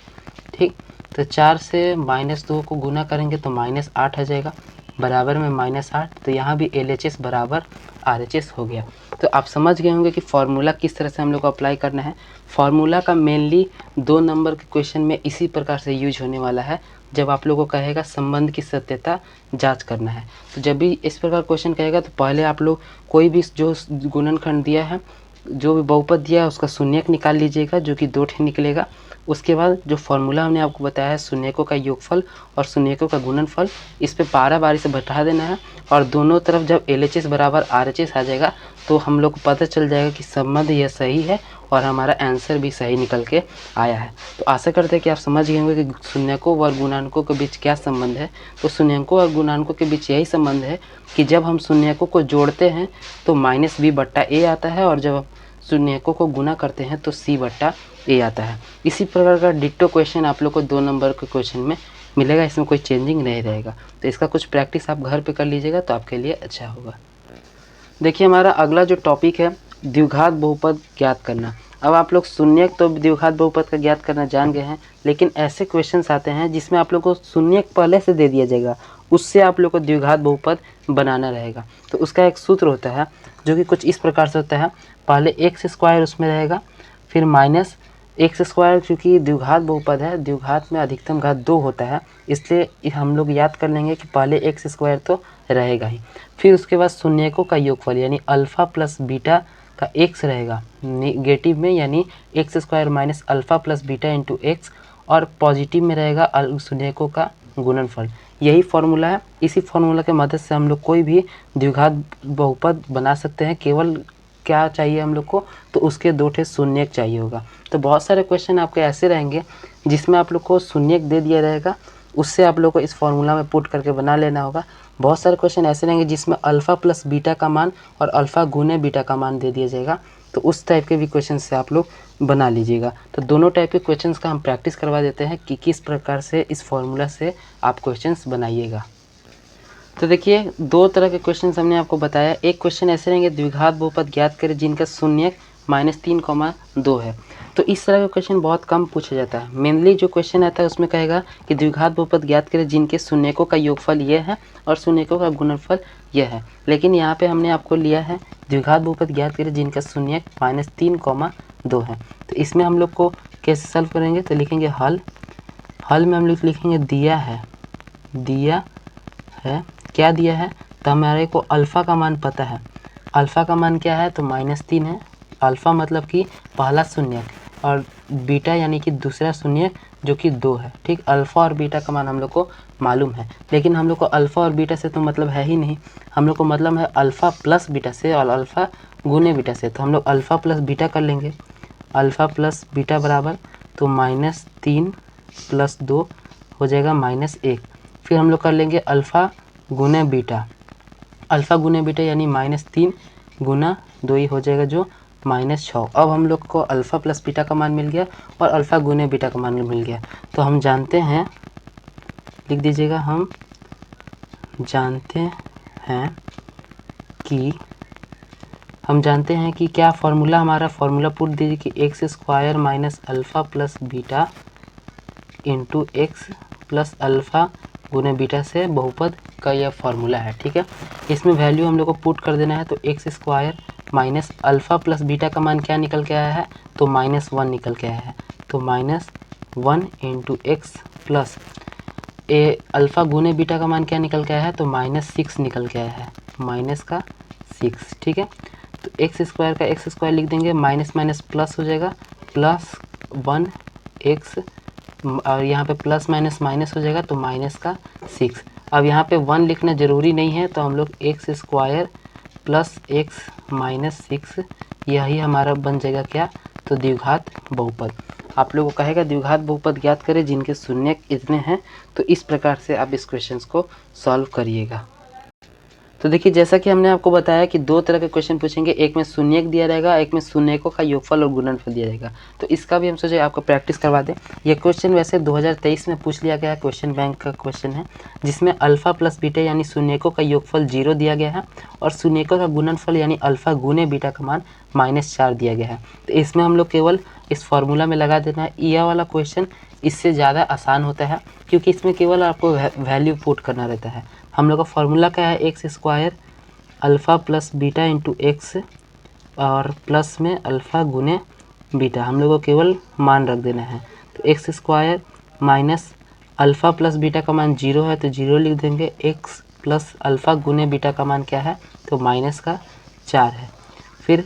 ठीक, तो 4 से -2 को गुना करेंगे तो -8 आ जाएगा, बराबर में -8। तो यहाँ भी LHS बराबर RHS हो गया। तो आप समझ गए होंगे कि फार्मूला किस तरह से हम लोग को अप्लाई करना है। फार्मूला का मेनली 2 नंबर के क्वेश्चन में इसी प्रकार से यूज होने वाला है। जब आप लोगों को कहेगा संबंध की सत्यता जांच करना है, तो जब भी इस प्रकार क्वेश्चन कहेगा तो पहले आप लोग कोई भी जो गुणनखंड दिया है, जो भी बहुपद दिया है, उसका शून्यक निकाल लीजिएगा, जो कि 2 ठे निकलेगा। उसके बाद जो फार्मूला हमने आपको बताया है शून्यकों का योगफल और शून्यकों का गुणनफल, इस पे बारी बारी से बैठा देना है। और दोनों तरफ जब LHS बराबर RHS आ जाएगा तो हम लोग को पता चल जाएगा कि संबंध यह सही है और हमारा आंसर भी सही निकल के आया है। तो आशा करते हैं कि आप समझ गए होंगे कि शून्यकों और गुणांकों के बीच क्या संबंध है। तो शून्यकों और गुणांकों के बीच यही संबंध है कि जब हम शून्यकों को जोड़ते हैं तो -B/A आता है, और जब शून्यकों को गुना करते हैं तो C/A आता है। इसी प्रकार का डिट्टो क्वेश्चन आप लोग को 2 नंबर के क्वेश्चन में मिलेगा, इसमें कोई चेंजिंग नहीं रहेगा। तो इसका कुछ प्रैक्टिस आप घर पे कर लीजिएगा तो आपके लिए अच्छा होगा। देखिए हमारा अगला जो टॉपिक है द्विघात बहुपद ज्ञात करना। अब आप लोग शून्यक तो द्विघात बहुपद का ज्ञात करना जान गए हैं, लेकिन ऐसे क्वेश्चंस आते हैं जिसमें आप लोग को शून्यक पहले से दे दिया जाएगा, उससे आप लोग को द्विघात बहुपद बनाना रहेगा। तो उसका एक सूत्र होता है जो कि कुछ इस प्रकार से होता है। पहले x² उसमें रहेगा, फिर -x², क्योंकि द्विघात बहुपद है, द्विघात में अधिकतम घात 2 होता है, इसलिए हम लोग याद कर लेंगे कि पहले x² तो रहेगा ही। फिर उसके बाद शून्यकों का योगफल यानी अल्फ़ा प्लस बीटा का x रहेगा नेगेटिव में, यानी x² - alpha plus beta into x, और पॉजिटिव में रहेगा शून्यकों का गुणनफल। यही फार्मूला है। इसी फार्मूला के मदद से हम लोग कोई भी द्विघात बहुपद बना सकते हैं। केवल क्या चाहिए हम लोग को, तो उसके 2 ठे शून्यक चाहिए होगा। तो बहुत सारे क्वेश्चन आपके ऐसे रहेंगे जिसमें आप लोग को शून्यक दे दिया रहेगा, उससे आप लोग को इस फार्मूला में पुट करके बना लेना होगा। बहुत सारे क्वेश्चन ऐसे रहेंगे जिसमें अल्फ़ा प्लस बीटा का मान और अल्फ़ा गुने बीटा का मान दे दिया जाएगा, तो उस टाइप के भी क्वेश्चन से आप लोग बना लीजिएगा। तो दोनों टाइप के क्वेश्चंस का हम प्रैक्टिस करवा देते हैं कि किस प्रकार से इस फार्मूला से आप क्वेश्चंस बनाइएगा। तो देखिए 2 तरह के क्वेश्चन हमने आपको बताया। एक क्वेश्चन ऐसे रहेंगे द्विघात बहुपद ज्ञात करें जिनका शून्यक -3,2 है। तो इस तरह का क्वेश्चन बहुत कम पूछा जाता है। मेनली जो क्वेश्चन आता है उसमें कहेगा कि द्विघात बहुपद ज्ञात करें जिनके शून्यकों का योगफल यह है और शून्यकों का गुणनफल यह है। लेकिन यहाँ पे हमने आपको लिया है द्विघात बहुपद ज्ञात करें जिनका शून्यक -3,2 है। तो इसमें हम लोग को कैसे सॉल्व करेंगे, तो लिखेंगे हल। हल में हम लोग लिखेंगे दिया है क्या दिया है, तो हमारे को अल्फ़ा का मान पता है। अल्फ़ा का मान क्या है, तो -3 है। अल्फ़ा मतलब कि पहला शून्यक, और बीटा यानी कि दूसरा शून्यक जो कि 2 है। ठीक, अल्फ़ा और बीटा का मान हम लोग को मालूम है, लेकिन हम लोग को अल्फ़ा और बीटा से तो मतलब है ही नहीं। हम लोग को मतलब है अल्फ़ा प्लस बीटा से और अल्फ़ा गुने बीटा से। तो हम लोग अल्फ़ा प्लस बीटा कर लेंगे। अल्फ़ा प्लस बीटा बराबर तो -3 + 2 हो जाएगा -1। फिर हम लोग कर लेंगे अल्फ़ा गुने बीटा। अल्फ़ा गुने बीटा यानी -3 गुना 2 ही हो जाएगा, जो -6। अब हम लोग को अल्फ़ा प्लस बीटा का मान मिल गया और अल्फ़ा गुने बीटा का मान मिल गया। तो हम जानते हैं, लिख दीजिएगा, हम जानते हैं कि क्या फार्मूला, हमारा फार्मूला पुट दीजिए कि x² - alpha plus beta into x plus alpha गुने बीटा से बहुपद का यह फार्मूला है। ठीक है, इसमें वैल्यू हम लोग को पुट कर देना है। तो x² - अल्फ़ा प्लस बीटा का मान क्या निकल के आया है, तो -1 निकल के आया है। तो -1 इंटू x प्लस अल्फ़ा गुने बीटा का मान क्या निकल के आया है, तो -6 निकल के आया है, -6। ठीक है, तो x² का x² लिख देंगे, माइनस माइनस प्लस हो जाएगा, +1x, और यहाँ पे प्लस माइनस माइनस हो जाएगा तो -6। अब यहाँ पे 1 लिखना ज़रूरी नहीं है, तो हम लोग x² + x - 6, यही हमारा बन जाएगा क्या, तो द्विघात बहुपद। आप लोगों को कहेगा द्विघात बहुपद ज्ञात करें जिनके शून्यक इतने हैं। तो इस प्रकार से आप इस क्वेश्चन को सॉल्व करिएगा। तो देखिए जैसा कि हमने आपको बताया कि 2 तरह के क्वेश्चन पूछेंगे, एक में शून्यक दिया रहेगा, एक में शून्यकों का योगफल और गुणनफल दिया जाएगा। तो इसका भी हम सोचे आपको प्रैक्टिस करवा दें। ये क्वेश्चन वैसे 2023 में पूछ लिया गया है, क्वेश्चन बैंक का क्वेश्चन है, जिसमें अल्फ़ा प्लस बीटा यानी शून्यकों का योगफल 0 दिया गया है और शून्यकों का गुणनफल यानी अल्फ़ा गुने बीटा का मान -4 दिया गया है। तो इसमें हम लोग केवल इस फार्मूला में लगा देना है। यह वाला क्वेश्चन इससे ज़्यादा आसान होता है, क्योंकि इसमें केवल आपको वैल्यू पुट करना रहता है। हम लोग का फॉर्मूला क्या है, x square alpha plus beta into x और प्लस में अल्फ़ा गुने बीटा, हम लोग को केवल मान रख देना है। तो x square minus alpha plus beta का मान 0 है तो 0 लिख देंगे। एक्स प्लस अल्फ़ा गुने बीटा का मान क्या है, तो माइनस का 4 है। फिर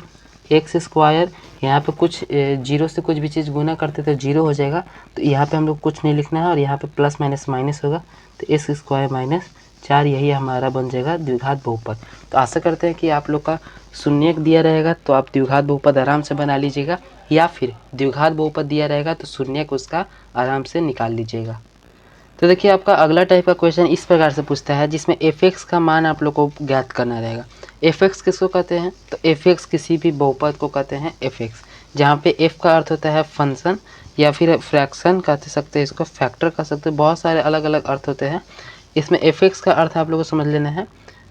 एक्स स्क्वायर, यहाँ पे कुछ 0 से कुछ भी चीज़ गुना करते तो 0 हो जाएगा, तो यहाँ पे हम लोग कुछ नहीं लिखना है और यहाँ पे प्लस माइनस माइनस होगा, तो एक्स स्क्वायर माइनस 4 यही हमारा बन जाएगा द्विघात बहुपद। तो आशा करते हैं कि आप लोग का शून्यक दिया रहेगा तो आप द्विघात बहुपद आराम से बना लीजिएगा, या फिर द्विघात बहुपद दिया रहेगा तो शून्यक उसका आराम से निकाल लीजिएगा। तो देखिए आपका अगला टाइप का क्वेश्चन इस प्रकार से पूछता है, जिसमें f(x) का मान आप लोग को ज्ञात करना रहेगा। f(x) किसको कहते हैं, तो f(x) किसी भी बहुपद को कहते हैं f(x), जहाँ पे f का अर्थ होता है फंक्शन या फिर फ्रैक्शन कह सकते हैं, इसको फैक्टर कह सकते हैं, बहुत सारे अलग अलग अर्थ होते हैं। इसमें f(x) का अर्थ आप लोग को समझ लेना है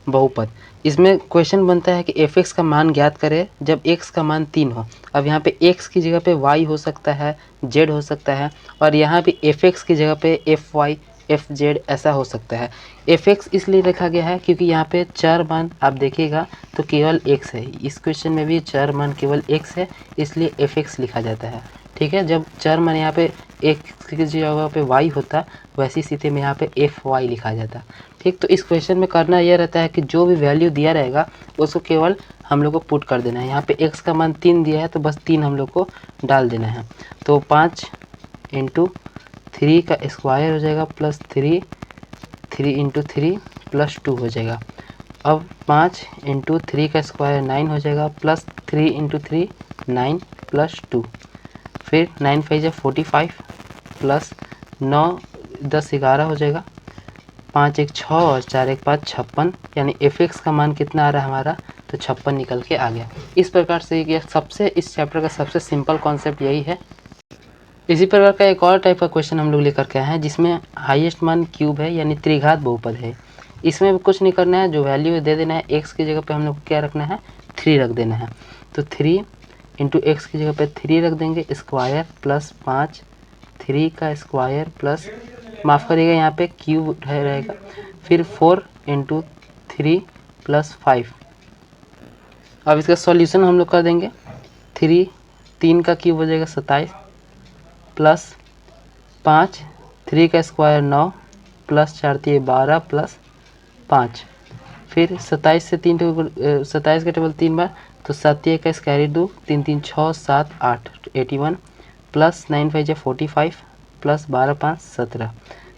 बहुपद। इसमें क्वेश्चन बनता है कि f(x) का मान ज्ञात करें जब x का मान 3 हो। अब यहाँ पे x की जगह पे y हो सकता है, z हो सकता है, और यहाँ पे f(x) की जगह पे fy fz ऐसा हो सकता है। f(x) इसलिए रखा गया है क्योंकि यहाँ पे चर मान आप देखिएगा तो केवल x है। इस क्वेश्चन में भी चर मान केवल x है, इसलिए f(x) लिखा जाता है। ठीक है, जब चर मान यहाँ पे x की जगह पे y होता, वैसी स्थिति में यहाँ पे fy लिखा जाता। ठीक, तो इस क्वेश्चन में करना यह रहता है कि जो भी वैल्यू दिया रहेगा उसको केवल हम लोग को पुट कर देना है। यहाँ पे x का मान 3 दिया है तो बस 3 हम लोग को डाल देना है। तो 5 इंटू 3 का स्क्वायर हो जाएगा प्लस 3 इंटू 3 प्लस 2 हो जाएगा। अब 5 इंटू 3 का स्क्वायर 9 हो जाएगा प्लस 3 इंटू 3 9 प्लस 2, फिर 9 5 जा 45 प्लस 9 10 11 हो जाएगा, 5 1 6 और 4 1 5 56, यानी f(x) का मान कितना आ रहा है हमारा, तो 56 निकल के आ गया। इस प्रकार से ये सबसे इस चैप्टर का सबसे सिंपल कॉन्सेप्ट यही है। इसी प्रकार का एक और टाइप का क्वेश्चन हम लोग लेकर के आए हैं, जिसमें हाईएस्ट मान क्यूब है यानी त्रिघात बहुपद है। इसमें भी कुछ नहीं करना है, जो वैल्यू दे देना है x की जगह पे हम लोग को क्या रखना है, 3 रख देना है। तो 3 इंटू एक्स की जगह पे 3 रख देंगे स्क्वायर प्लस 5 3 का स्क्वायर प्लस, माफ़ करिएगा यहाँ पे क्यूब रहेगा, फिर 4 इंटू 3 प्लस 5। अब इसका सॉल्यूशन हम लोग कर देंगे। 3 का क्यूब हो जाएगा 27 प्लस 5 3 का स्क्वायर 9 प्लस 4 3 12 प्लस 5, फिर 27 से 27 का टेबल 3 बार, तो 7 1 का स्क्वायर 2 3 3 6 7 8 81 प्लस 9 5 45 प्लस 12 5 17,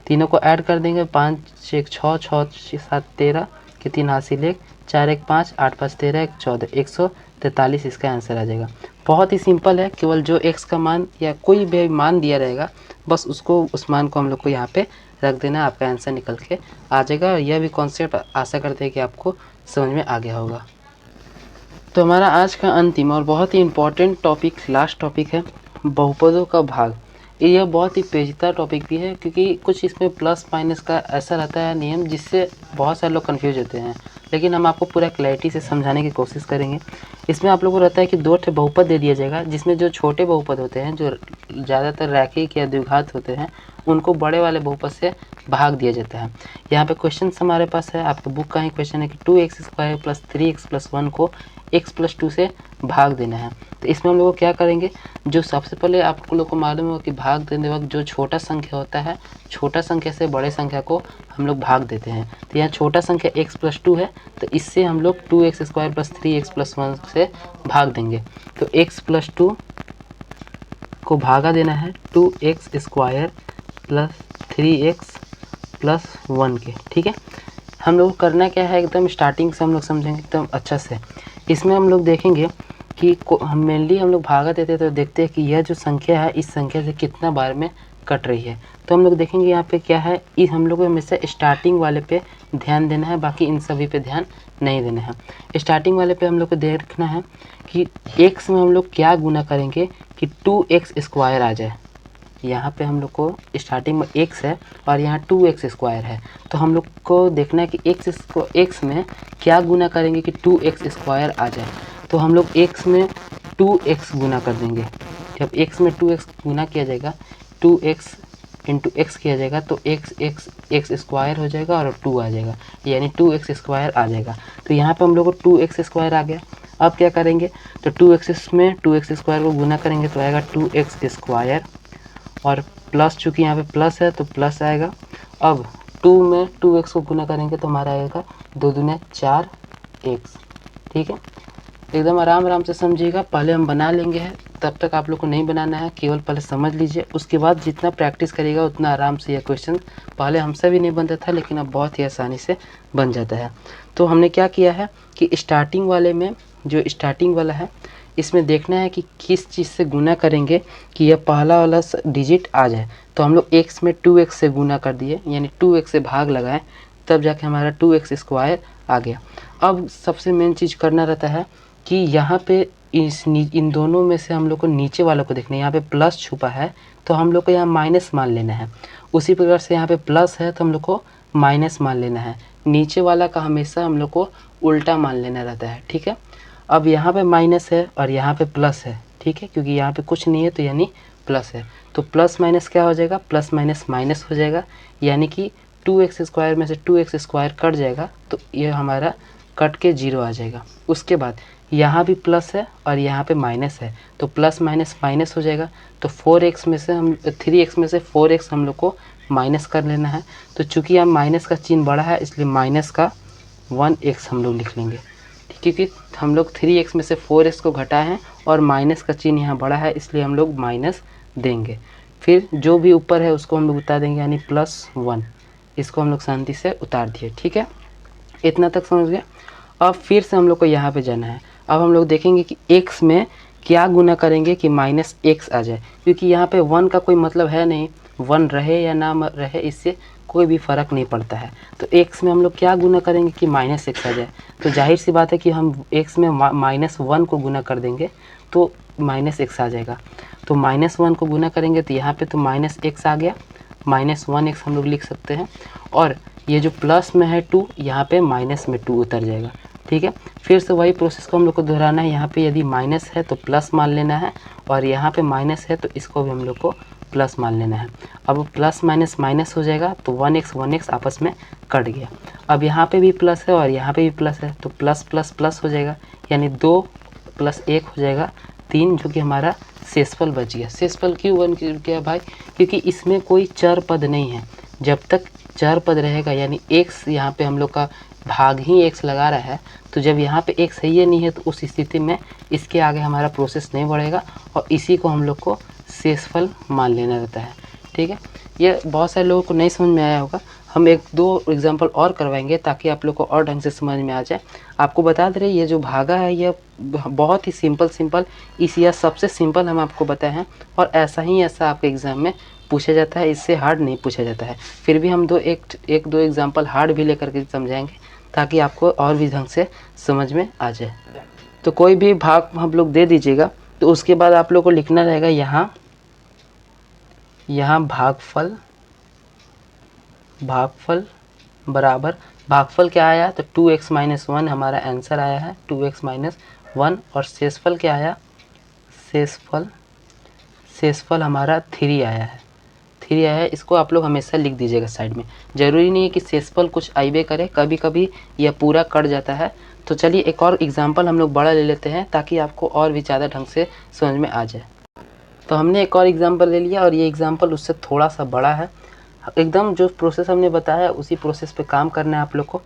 तीनों को ऐड कर देंगे। 5 1 6 6 7 13 के 3 हासिल 1 4 1 5 8 5 13 1 14 143 इसका आंसर आ जाएगा। बहुत ही सिंपल है, केवल जो x का मान या कोई भी मान दिया रहेगा बस उसको उस मान को हम लोग को यहाँ पे रख देना, आपका आंसर निकल के आ जाएगा। और यह भी कॉन्सेप्ट आशा करते हैं कि आपको समझ में आ गया होगा। तो हमारा आज का अंतिम और बहुत ही इम्पोर्टेंट टॉपिक, लास्ट टॉपिक है बहुपदों का भाग। यह बहुत ही पेचीदा टॉपिक भी है, क्योंकि कुछ इसमें प्लस माइनस का ऐसा रहता है नियम, जिससे बहुत सारे लोग कंफ्यूज होते हैं, लेकिन हम आपको पूरा क्लैरिटी से समझाने की कोशिश करेंगे। इसमें आप लोगों को रहता है कि 2 बहुपद दे दिया जाएगा, जिसमें जो छोटे बहुपद होते हैं, जो ज़्यादातर रैखिक या द्विघात होते हैं, उनको बड़े वाले बहुपद से भाग दिया जाता है। यहाँ पे क्वेश्चन हमारे पास है, आपके बुक का ही क्वेश्चन है कि 2x² प्लस 3x प्लस 1 को x प्लस 2 से भाग देना है। तो इसमें हम लोग क्या करेंगे, जो सबसे पहले आप लोग को मालूम होगा कि भाग देने वक्त जो छोटा संख्या होता है, छोटा संख्या से बड़े संख्या को हम लोग भाग देते हैं। तो यहाँ छोटा संख्या x प्लस 2 है, तो इससे हम लोग 2x² प्लस 3x प्लस 1 से भाग देंगे। तो x प्लस 2 को भागा देना है 2x² प्लस 3x प्लस 1 के। ठीक है, हम लोग करना क्या है, एकदम स्टार्टिंग से हम लोग समझेंगे एकदम अच्छा से। इसमें हम लोग देखेंगे कि हम मेनली हम लोग भागा देते तो देखते हैं कि यह जो संख्या है इस संख्या से कितना बार में कट रही है। तो हम लोग देखेंगे यहाँ पे क्या है, इस हम लोग को हमेशा स्टार्टिंग वाले पे ध्यान देना है, बाकी इन सभी पे ध्यान नहीं देना है। स्टार्टिंग वाले पे हम लोग को देखना है कि x में हम लोग क्या गुना करेंगे कि 2x² आ जाए। यहाँ पे हम लोग को स्टार्टिंग में x है और यहाँ 2x² है, तो हम लोग को देखना है कि x में क्या गुना करेंगे कि 2x² आ जाए। तो हम लोग x में 2x गुना कर देंगे। जब x में 2x गुना किया जाएगा, 2x इंटू एक्स किया जाएगा तो एक्स स्क्वायर हो जाएगा और 2 आ जाएगा, यानी 2x स्क्वायर आ जाएगा। तो यहाँ पे हम लोग को 2x स्क्वायर आ गया। अब क्या करेंगे, तो 2x में 2x स्क्वायर को गुना करेंगे तो आएगा 2x स्क्वायर, और प्लस चूँकि यहाँ पे प्लस है तो प्लस आएगा। अब 2 में 2x को गुना करेंगे तो हमारा आएगा 2 दूने 4x। ठीक है, एकदम आराम आराम से समझिएगा, पहले हम बना लेंगे है, तब तक आप लोग को नहीं बनाना है, केवल पहले समझ लीजिए। उसके बाद जितना प्रैक्टिस करिएगा उतना आराम से यह क्वेश्चन, पहले हमसे भी नहीं बनता था लेकिन अब बहुत ही आसानी से बन जाता है। तो हमने क्या किया है कि स्टार्टिंग वाले में, जो स्टार्टिंग वाला है, इसमें देखना है कि किस चीज़ से गुना करेंगे कि यह पहला वाला डिजिट आ जाए। तो हम लोग x में 2x से गुना कर दिए, यानी 2x से भाग लगाएं, तब जाके हमारा 2x स्क्वायर आ गया। अब सबसे मेन चीज़ करना रहता है कि यहाँ पे इन दोनों में से हम लोग को नीचे वालों को देखना है। यहाँ पे प्लस छुपा है तो हम लोग को यहाँ माइनस मान लेना है। उसी प्रकार से यहाँ पे प्लस है तो हम लोग को माइनस मान लेना है। नीचे वाला का हमेशा हम लोग को उल्टा मान लेना रहता है। ठीक है, अब यहाँ पे माइनस है और यहाँ पे प्लस है। ठीक है, क्योंकि यहाँ पे कुछ नहीं है तो यानी प्लस है, तो प्लस माइनस क्या हो जाएगा, प्लस माइनस माइनस हो जाएगा, यानी कि 2x स्क्वायर में से 2x स्क्वायर कट जाएगा तो ये हमारा कट के 0 आ जाएगा। उसके बाद यहाँ भी प्लस है और यहाँ पे माइनस है तो प्लस माइनस माइनस हो जाएगा। तो 3x में से 4x हम लोग को माइनस कर लेना है। तो चूँकि यहाँ माइनस का चिन्ह बड़ा है इसलिए माइनस का 1x हम लोग लिख लेंगे, क्योंकि हम लोग 3x में से 4x को घटाए हैं और माइनस का चिन्ह यहाँ बड़ा है इसलिए हम लोग माइनस देंगे। फिर जो भी ऊपर है उसको हम लोग उतार देंगे, यानी +1, इसको हम लोग शांति से उतार दिए। ठीक है, इतना तक समझ गए। अब फिर से हम लोग को यहाँ पे जाना है। अब हम लोग देखेंगे कि x में क्या गुना करेंगे कि -x आ जाए, क्योंकि यहाँ पे 1 का कोई मतलब है नहीं, 1 रहे या ना रहे इससे कोई भी फ़र्क नहीं पड़ता है। तो x में हम लोग क्या गुना करेंगे कि -x आ जाए। तो जाहिर सी बात है कि हम x में -1 को गुना कर देंगे तो -x आ जाएगा। तो -1 को गुना करेंगे तो यहाँ पे तो -x आ गया, -1x हम लोग लिख सकते हैं। और ये जो प्लस में है 2, यहाँ पे माइनस में 2 उतर जाएगा। ठीक है, फिर से वही प्रोसेस को हम लोग को दोहराना है। यहाँ पे यदि माइनस है तो प्लस मान लेना है, और यहाँ पे माइनस है तो इसको भी हम लोग को प्लस मान लेना है। अब प्लस माइनस माइनस हो जाएगा तो 1x आपस में कट गया। अब यहाँ पे भी प्लस है और यहाँ पे भी प्लस है तो प्लस प्लस प्लस हो जाएगा, यानी 2 + 1 हो जाएगा 3, जो कि हमारा शेषफल बच गया। शेषफल क्यों बन गया भाई, क्योंकि इसमें कोई चर पद नहीं है। जब तक चर पद रहेगा, यानी x यहाँ पे हम लोग का भाग ही x लगा रहा है, तो जब यहाँ पे x है ही नहीं है तो उस स्थिति में इसके आगे हमारा प्रोसेस नहीं बढ़ेगा और इसी को हम लोग को शेषफल मान लेना रहता है। ठीक है, ये बहुत सारे लोगों को नहीं समझ में आया होगा। हम 1-2 एग्जाम्पल और करवाएंगे ताकि आप लोग को और ढंग से समझ में आ जाए। आपको बता दे रहे ये जो भागा है ये बहुत ही सिंपल इसी सबसे सिंपल हम आपको बताए हैं, और ऐसा आपके एग्ज़ाम में पूछा जाता है, इससे हार्ड नहीं पूछा जाता है। फिर भी हम 1-2 एग्जाम्पल हार्ड भी लेकर के समझाएंगे ताकि आपको और भी ढंग से समझ में आ जाए। तो कोई भी भाग हम लोग दे दीजिएगा तो उसके बाद आप लोग को लिखना रहेगा यहाँ भागफल बराबर, भागफल क्या आया तो 2x - 1 हमारा आंसर आया है, 2x - 1। और शेषफल क्या आया, शेषफल हमारा 3 आया है, 3 आया है। इसको आप लोग हमेशा लिख दीजिएगा साइड में। ज़रूरी नहीं है कि शेषफल कुछ आइबे करे, कभी कभी यह पूरा कट जाता है। तो चलिए एक और एग्जाम्पल हम लोग बड़ा ले लेते हैं ताकि आपको और भी ज़्यादा ढंग से समझ में आ जाए। तो हमने एक और एग्जाम्पल ले लिया और ये एग्जाम्पल उससे थोड़ा सा बड़ा है। एकदम जो प्रोसेस हमने बताया उसी प्रोसेस पे काम करना है आप लोग को।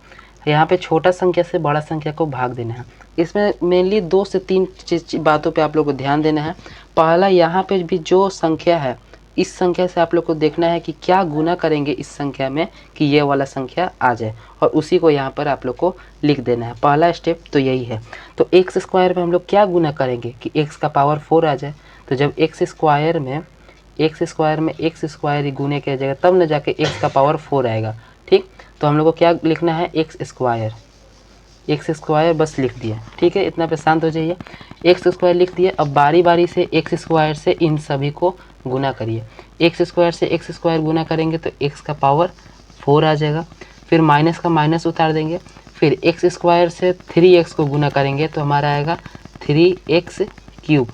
यहाँ पे छोटा संख्या से बड़ा संख्या को भाग देना है। इसमें मेनली 2 से 3 बातों पे आप लोग को ध्यान देना है। पहला, यहाँ पे भी जो संख्या है इस संख्या से आप लोग को देखना है कि क्या गुना करेंगे इस संख्या में कि ये वाला संख्या आ जाए, और उसी को यहाँ पर आप लोग को लिख देना है। पहला स्टेप तो यही है। तो x स्क्वायर में हम लोग क्या गुना करेंगे कि x का पावर 4 आ जाए। तो जब x स्क्वायर में x स्क्वायर ही गुने किया जाएगा तब न जाके x का पावर 4 आएगा। ठीक, तो हम लोग को क्या लिखना है, x स्क्वायर बस लिख दिया। ठीक है, इतना पे शांत हो जाइए। x स्क्वायर लिख दिया। अब बारी बारी से x स्क्वायर से इन सभी को गुना करिए। x स्क्वायर से x स्क्वायर गुना करेंगे तो x का पावर 4 आ जाएगा। फिर माइनस का माइनस उतार देंगे। फिर x स्क्वायर से 3x को गुना करेंगे तो हमारा आएगा 3x क्यूब।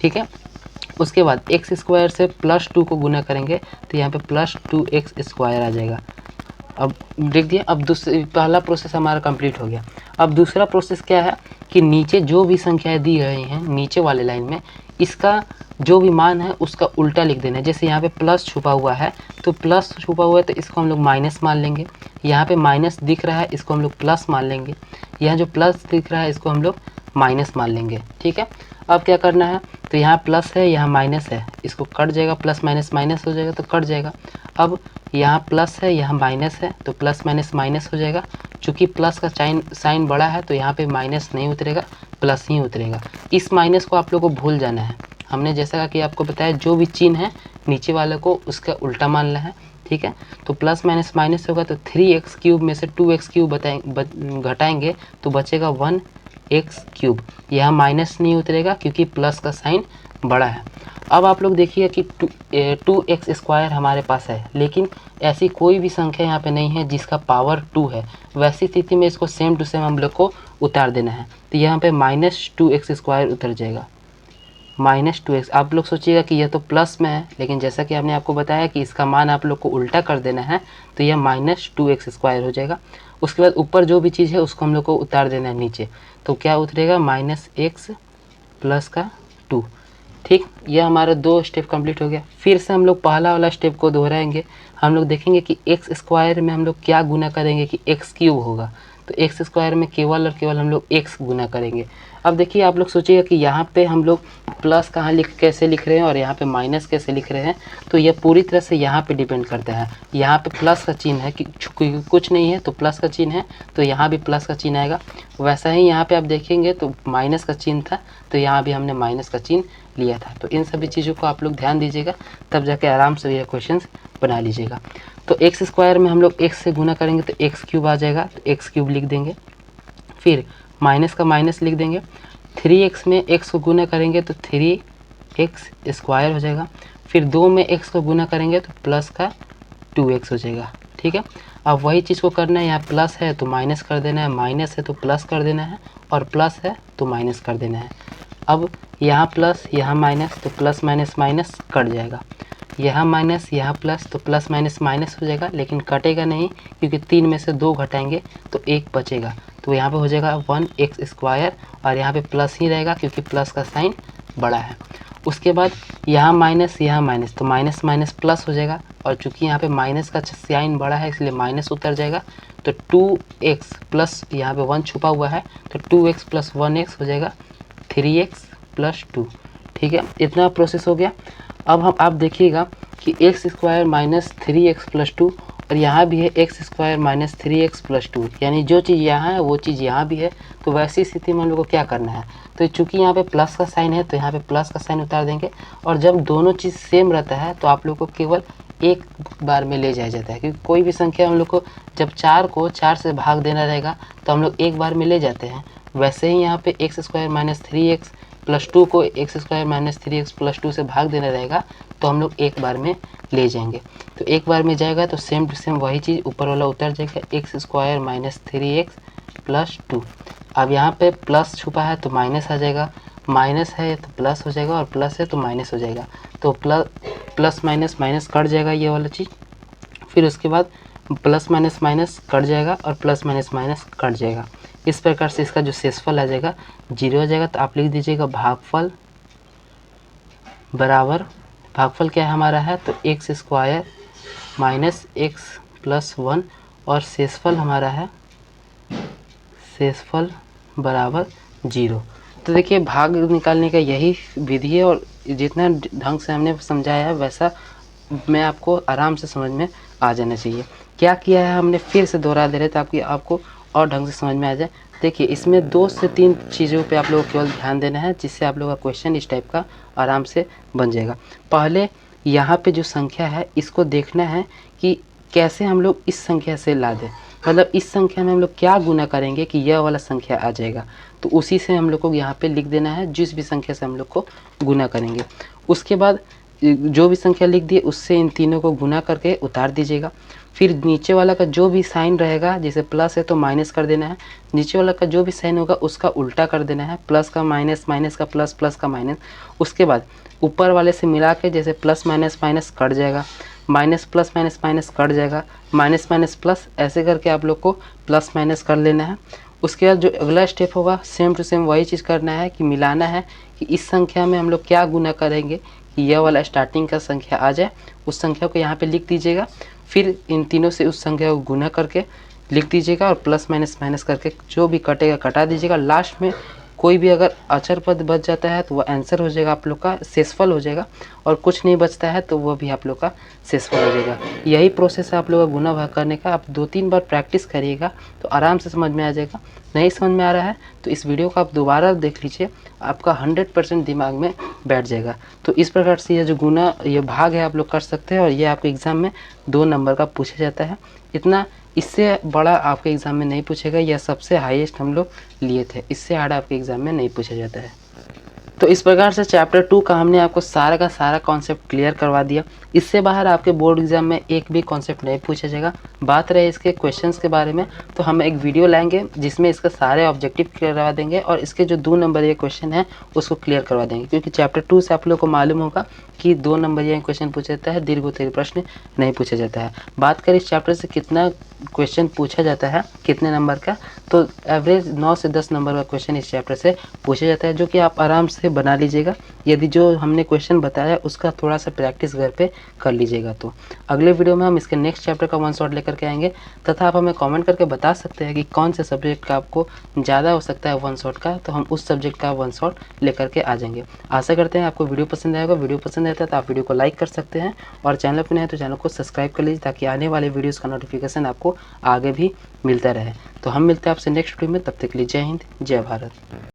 ठीक है, उसके बाद एक्स स्क्वायर से +2 को गुना करेंगे तो यहाँ पे +2x² आ जाएगा। अब देख दिए, अब पहला प्रोसेस हमारा कंप्लीट हो गया। अब दूसरा प्रोसेस क्या है कि नीचे जो भी संख्याएं दी गई हैं नीचे वाले लाइन में, इसका जो भी मान है उसका उल्टा लिख देना है। जैसे यहाँ पे प्लस छुपा हुआ है तो प्लस छुपा हुआ है तो इसको हम लोग माइनस मान लेंगे। यहाँ पे माइनस दिख रहा है इसको हम लोग प्लस मान लेंगे। यहाँ जो प्लस दिख रहा है इसको हम लोग माइनस मान लेंगे। ठीक है, अब क्या करना है, तो यहाँ प्लस है यहाँ माइनस है, इसको कट जाएगा, प्लस माइनस माइनस हो जाएगा तो कट जाएगा। अब यहाँ प्लस है यहाँ माइनस है तो प्लस माइनस माइनस हो जाएगा। चूँकि प्लस का साइन बड़ा है तो यहाँ पे माइनस नहीं उतरेगा, प्लस ही उतरेगा। इस माइनस को आप लोग को भूल जाना है। हमने जैसा कि आपको बताया जो भी चिन्ह है नीचे वाले को उसका उल्टा मानना है। ठीक है, तो प्लस माइनस माइनस होगा तो 3x³ में से 2x³ घटाएंगे तो बचेगा 1x³। यहाँ माइनस नहीं उतरेगा क्योंकि प्लस का साइन बड़ा है। अब आप लोग देखिए कि 2x² हमारे पास है, लेकिन ऐसी कोई भी संख्या यहाँ पे नहीं है जिसका पावर 2 है। वैसी स्थिति में इसको सेम टू सेम हम लोग को उतार देना है। तो यहाँ पे -2x² उतर जाएगा, -2x। आप लोग सोचिएगा कि यह तो प्लस में है, लेकिन जैसा कि हमने आपको बताया कि इसका मान आप लोग को उल्टा कर देना है तो यह -2x² हो जाएगा। उसके बाद ऊपर जो भी चीज़ है उसको हम लोग को उतार देना है नीचे, तो क्या उतरेगा -x + 2। ठीक, यह हमारा 2 स्टेप कंप्लीट हो गया। फिर से हम लोग पहला वाला स्टेप को दोहराएंगे। हम लोग देखेंगे कि x² में हम लोग क्या गुना करेंगे कि x³ होगा, तो x² में केवल और केवल हम लोग x गुना करेंगे। अब देखिए आप लोग सोचिएगा कि यहाँ पे हम लोग प्लस कहाँ कैसे लिख रहे हैं और यहाँ पे माइनस कैसे लिख रहे हैं, तो यह पूरी तरह से यहाँ पे डिपेंड करता है। यहाँ पे प्लस का चिन्ह है कि कुछ नहीं है तो प्लस का चिन्ह है तो यहाँ भी प्लस का चिन्ह आएगा। वैसा ही यहाँ पे आप देखेंगे तो माइनस का चिन्ह था तो यहाँ भी हमने माइनस का चिन्ह लिया था। तो इन सभी चीज़ों को आप लोग ध्यान दीजिएगा, तब जाके आराम से यह क्वेश्चन बना लीजिएगा। तो x² में हम लोग x से गुना करेंगे तो x³ आ जाएगा, तो x³ लिख देंगे। फिर माइनस का माइनस लिख देंगे। 3x में x को गुना करेंगे तो 3x² हो जाएगा। फिर 2 में x को गुना करेंगे तो प्लस का 2x हो जाएगा। ठीक है, अब वही चीज़ को करना है, यहाँ प्लस है तो माइनस कर देना है, माइनस है तो प्लस कर देना है, और प्लस है तो माइनस कर देना है। अब यहाँ प्लस यहाँ माइनस तो प्लस माइनस माइनस कट जाएगा, यहाँ माइनस यहाँ प्लस तो प्लस माइनस माइनस हो जाएगा, लेकिन कटेगा नहीं क्योंकि 3 में से 2 घटाएंगे तो 1 बचेगा। तो यहाँ पे हो जाएगा 1x² और यहाँ पे प्लस ही रहेगा क्योंकि प्लस का साइन बड़ा है। उसके बाद यहाँ माइनस तो माइनस माइनस प्लस हो जाएगा, और चूँकि यहाँ पे माइनस का साइन बड़ा है इसलिए माइनस उतर जाएगा। तो 2x प्लस यहाँ पे 1 छुपा हुआ है तो 2x + 1x हो जाएगा 3x + 2। ठीक है, इतना प्रोसेस हो गया। अब आप देखिएगा कि x² - 3x + 2 और यहाँ भी है x² - 3x + 2, यानी जो चीज़ यहाँ है वो चीज़ यहाँ भी है। तो वैसी स्थिति में हम लोग को क्या करना है, तो चूँकि यहाँ पे प्लस का साइन है तो यहाँ पे प्लस का साइन उतार देंगे, और जब दोनों चीज़ सेम रहता है तो आप लोग को केवल एक बार में ले जाया जाता है, क्योंकि कोई भी संख्या हम लोग को जब 4 को 4 से भाग देना रहेगा तो हम लोग एक बार में ले जाते हैं। वैसे ही यहाँ पे x² - 3x + 2 को x² - 3x + 2 से भाग देना रहेगा तो हम लोग एक बार में ले जाएंगे। तो एक बार में जाएगा तो सेम टू सेम वही चीज़ ऊपर वाला उतर जाएगा, x² - 3x + 2। अब यहाँ पे प्लस छुपा है तो माइनस आ जाएगा, माइनस है तो प्लस हो जाएगा और प्लस है तो माइनस हो जाएगा। तो प्लस माइनस माइनस कट जाएगा ये वाला चीज़। फिर उसके बाद प्लस माइनस माइनस कट जाएगा और प्लस माइनस माइनस कट जाएगा। इस प्रकार से इसका जो शेषफल आ जाएगा 0 हो जाएगा। तो आप लिख दीजिएगा भागफल बराबर, भागफल क्या है हमारा है तो x² - x + 1, और शेषफल हमारा है शेषफल बराबर 0। तो देखिए भाग निकालने का यही विधि है, और जितना ढंग से हमने समझाया है वैसा मैं आपको आराम से समझ में आ जाना चाहिए। क्या किया है हमने फिर से दोहरा दे रहे ताकि आपको और ढंग से समझ में आ जाए। देखिए इसमें 2 से 3 चीज़ों पे आप लोगों को केवल ध्यान देना है, जिससे आप लोगों का क्वेश्चन इस टाइप का आराम से बन जाएगा। पहले यहाँ पे जो संख्या है इसको देखना है कि कैसे हम लोग इस संख्या से ला दें, मतलब इस संख्या में हम लोग क्या गुना करेंगे कि यह वाला संख्या आ जाएगा। तो उसी से हम लोग को यहाँ पे लिख देना है जिस भी संख्या से हम लोग को गुना करेंगे। उसके बाद जो भी संख्या लिख दी उससे इन तीनों को गुना करके उतार दीजिएगा। फिर नीचे वाला का जो भी साइन रहेगा, जैसे प्लस है तो माइनस कर देना है, नीचे वाला का जो भी साइन होगा उसका उल्टा कर देना है, प्लस का माइनस, माइनस का प्लस, प्लस का माइनस। उसके बाद ऊपर वाले से मिला के जैसे प्लस माइनस माइनस कट जाएगा, minus plus minus minus cut जाएगा, माइनस माइनस प्लस, ऐसे करके आप लोग को प्लस माइनस कर लेना है। उसके बाद जो अगला स्टेप होगा सेम टू सेम वही चीज़ करना है कि मिलाना है कि इस संख्या में हम लोग क्या गुना करेंगे कि यह वाला स्टार्टिंग का संख्या आ जाए, उस संख्या को यहाँ पे लिख दीजिएगा। फिर इन तीनों से उस संख्या को गुना करके लिख दीजिएगा और प्लस माइनस माइनस करके जो भी कटेगा कटा दीजिएगा। लास्ट में कोई भी अगर अचर पद बच जाता है तो वह आंसर हो जाएगा आप लोग का, शेषफल हो जाएगा, और कुछ नहीं बचता है तो वह भी आप लोग का शेषफल हो जाएगा। यही प्रोसेस है आप लोग का गुना भाग करने का। आप 2-3 बार प्रैक्टिस करिएगा तो आराम से समझ में आ जाएगा। नहीं समझ में आ रहा है तो इस वीडियो को आप दोबारा देख लीजिए, आपका 100% दिमाग में बैठ जाएगा। तो इस प्रकार से ये जो गुना ये भाग है आप लोग कर सकते हैं, और ये आपके एग्ज़ाम में 2 नंबर का पूछा जाता है। इतना इससे बड़ा आपके एग्ज़ाम में नहीं पूछेगा, यह सबसे हाईएस्ट हम लोग लिए थे, इससे हार्ड आपके एग्ज़ाम में नहीं पूछा जाता है। तो इस प्रकार से चैप्टर 2 का हमने आपको सारा का सारा कॉन्सेप्ट क्लियर करवा दिया। इससे बाहर आपके बोर्ड एग्जाम में एक भी कॉन्सेप्ट नहीं पूछा जाएगा। बात रहे इसके क्वेश्चंस के बारे में तो हम एक वीडियो लाएंगे जिसमें इसका सारे ऑब्जेक्टिव क्लियर करवा देंगे और इसके जो 2 नंबर ये क्वेश्चन है उसको क्लियर करवा देंगे, क्योंकि चैप्टर 2 से आप लोग को मालूम होगा कि 2 नंबर ये क्वेश्चन पूछा जाता है, दीर्घ उत्तरीय प्रश्न नहीं पूछा जाता है। बात करें इस चैप्टर से कितना क्वेश्चन पूछा जाता है, कितने नंबर का, तो एवरेज 9 से 10 नंबर का क्वेश्चन इस चैप्टर से पूछा जाता है, जो कि आप आराम से बना लीजिएगा यदि जो हमने क्वेश्चन बताया उसका थोड़ा सा प्रैक्टिस घर पे कर लीजिएगा। तो अगले वीडियो में हम इसके नेक्स्ट चैप्टर का 1 शॉट लेकर के आएंगे, तथा आप हमें कमेंट करके बता सकते हैं कि कौन से सब्जेक्ट का आपको ज़्यादा हो सकता है 1 शॉट का, तो हम उस सब्जेक्ट का 1 शॉट लेकर के आ जाएंगे। आशा करते हैं आपको वीडियो पसंद आएगा। वीडियो पसंद आता है तो आप वीडियो को लाइक कर सकते हैं, और चैनल पर नए हैं तो चैनल को सब्सक्राइब कर लीजिए ताकि आने वाले वीडियोज़ का नोटिफिकेशन आपको आगे भी मिलता रहे। तो हम मिलते हैं आपसे नेक्स्ट वीडियो में, तब तक के लिए जय हिंद, जय भारत।